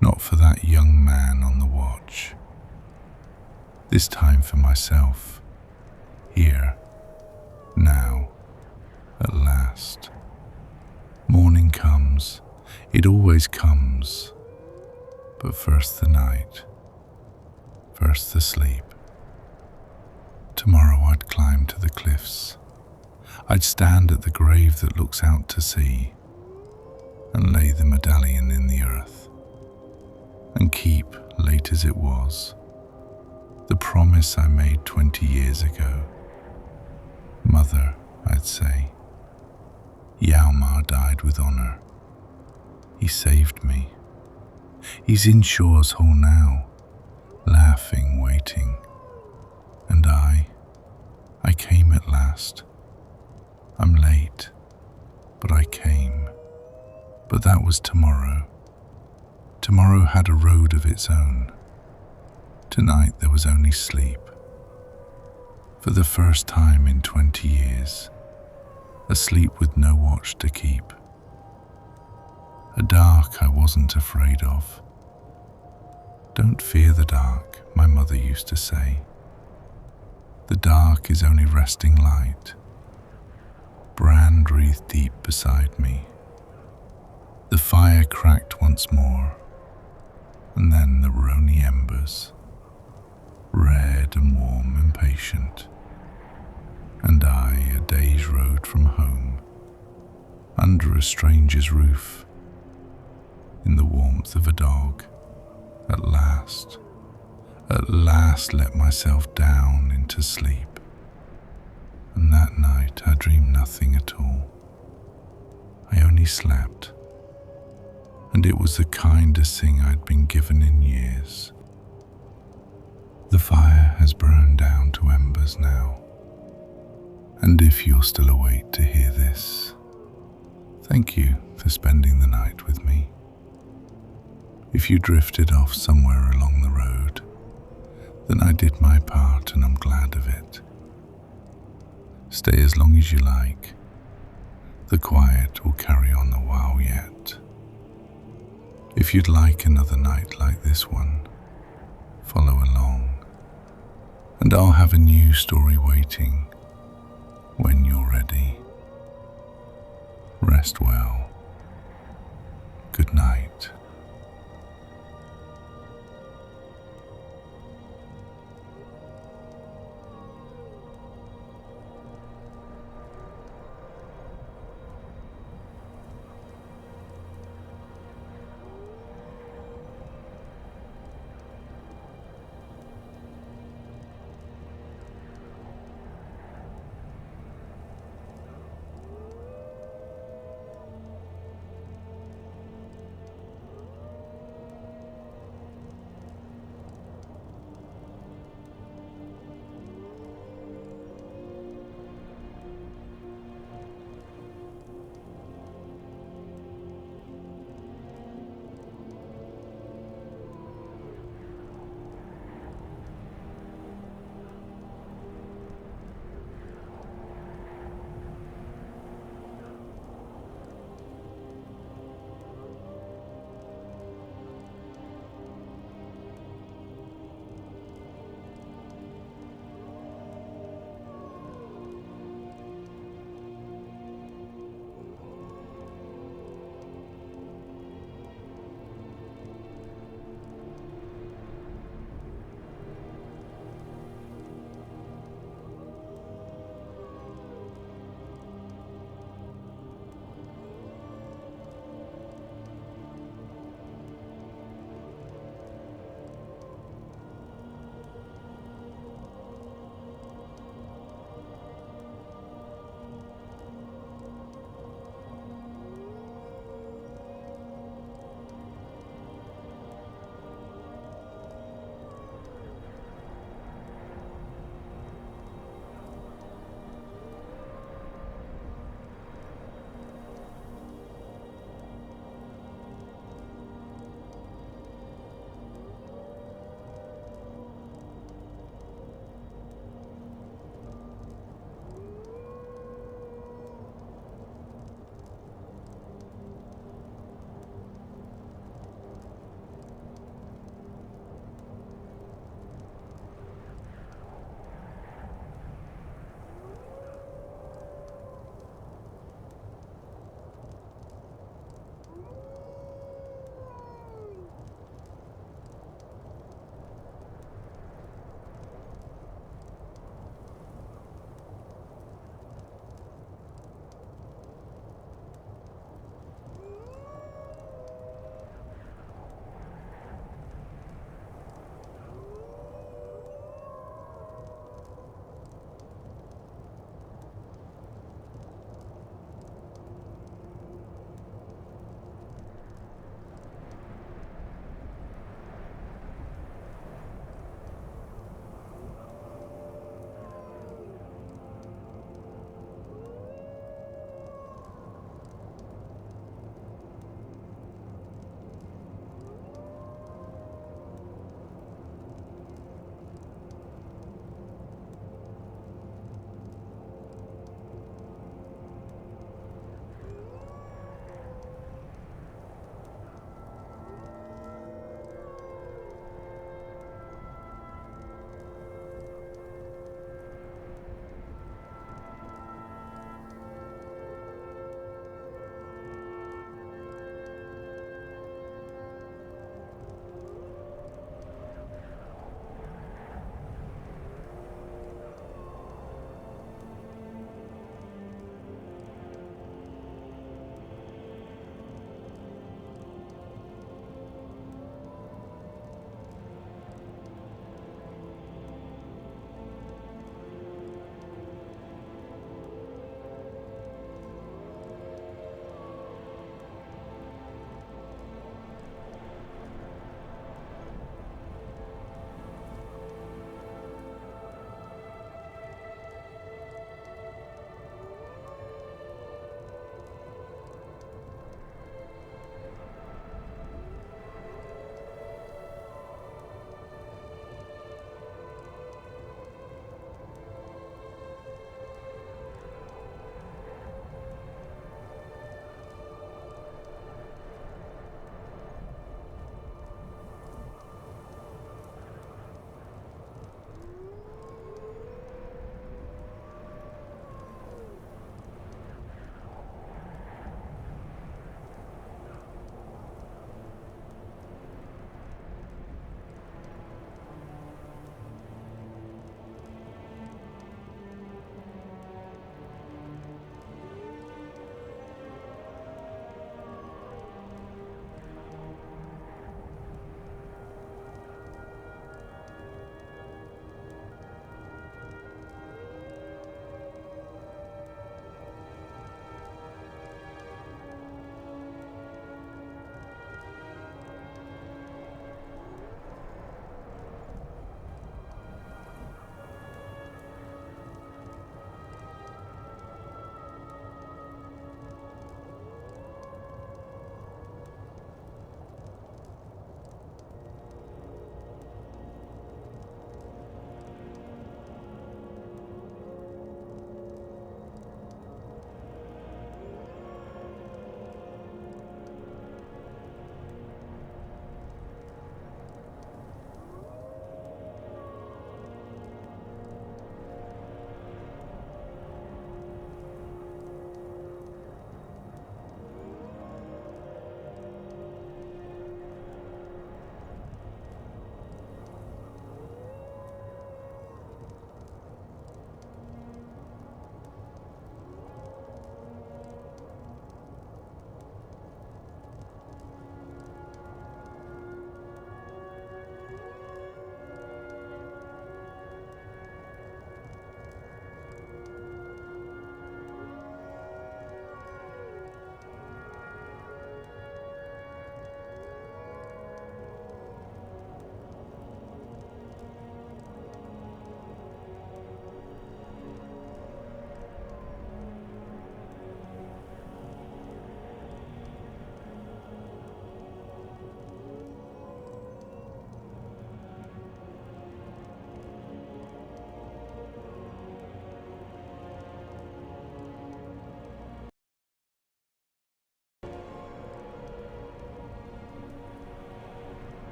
S1: not for that young man on the watch. This time for myself, here, now, at last. Morning comes, it always comes, but first the night, first the sleep. Tomorrow I'd climb to the cliffs. I'd stand at the grave that looks out to sea, and lay the medallion in the earth, and keep, late as it was, the promise I made 20 years ago. Mother, I'd say, Hjalmar died with honor. He saved me. He's in Shore's Hall now, laughing, waiting. And I came at last. I'm late, but I came. But that was tomorrow. Tomorrow had a road of its own. Tonight there was only sleep. For the first time in 20 years, asleep with no watch to keep. A dark I wasn't afraid of. Don't fear the dark, my mother used to say. The dark is only resting light. Bran breathed deep beside me. The fire cracked once more, and then there were only embers, red and warm and patient, and I a day's road from home, under a stranger's roof, in the warmth of a dog, at last let myself down into sleep. And that night I dreamed nothing at all. I only slept, and it was the kindest thing I'd been given in years. The fire has burned down to embers now, and if you're still awake to hear this, thank you for spending the night with me. If you drifted off somewhere along the road, then I did my part and I'm glad of it. Stay as long as you like. The quiet will carry on a while yet. If you'd like another night like this one, follow along, and I'll have a new story waiting when you're ready. Rest well. Good night.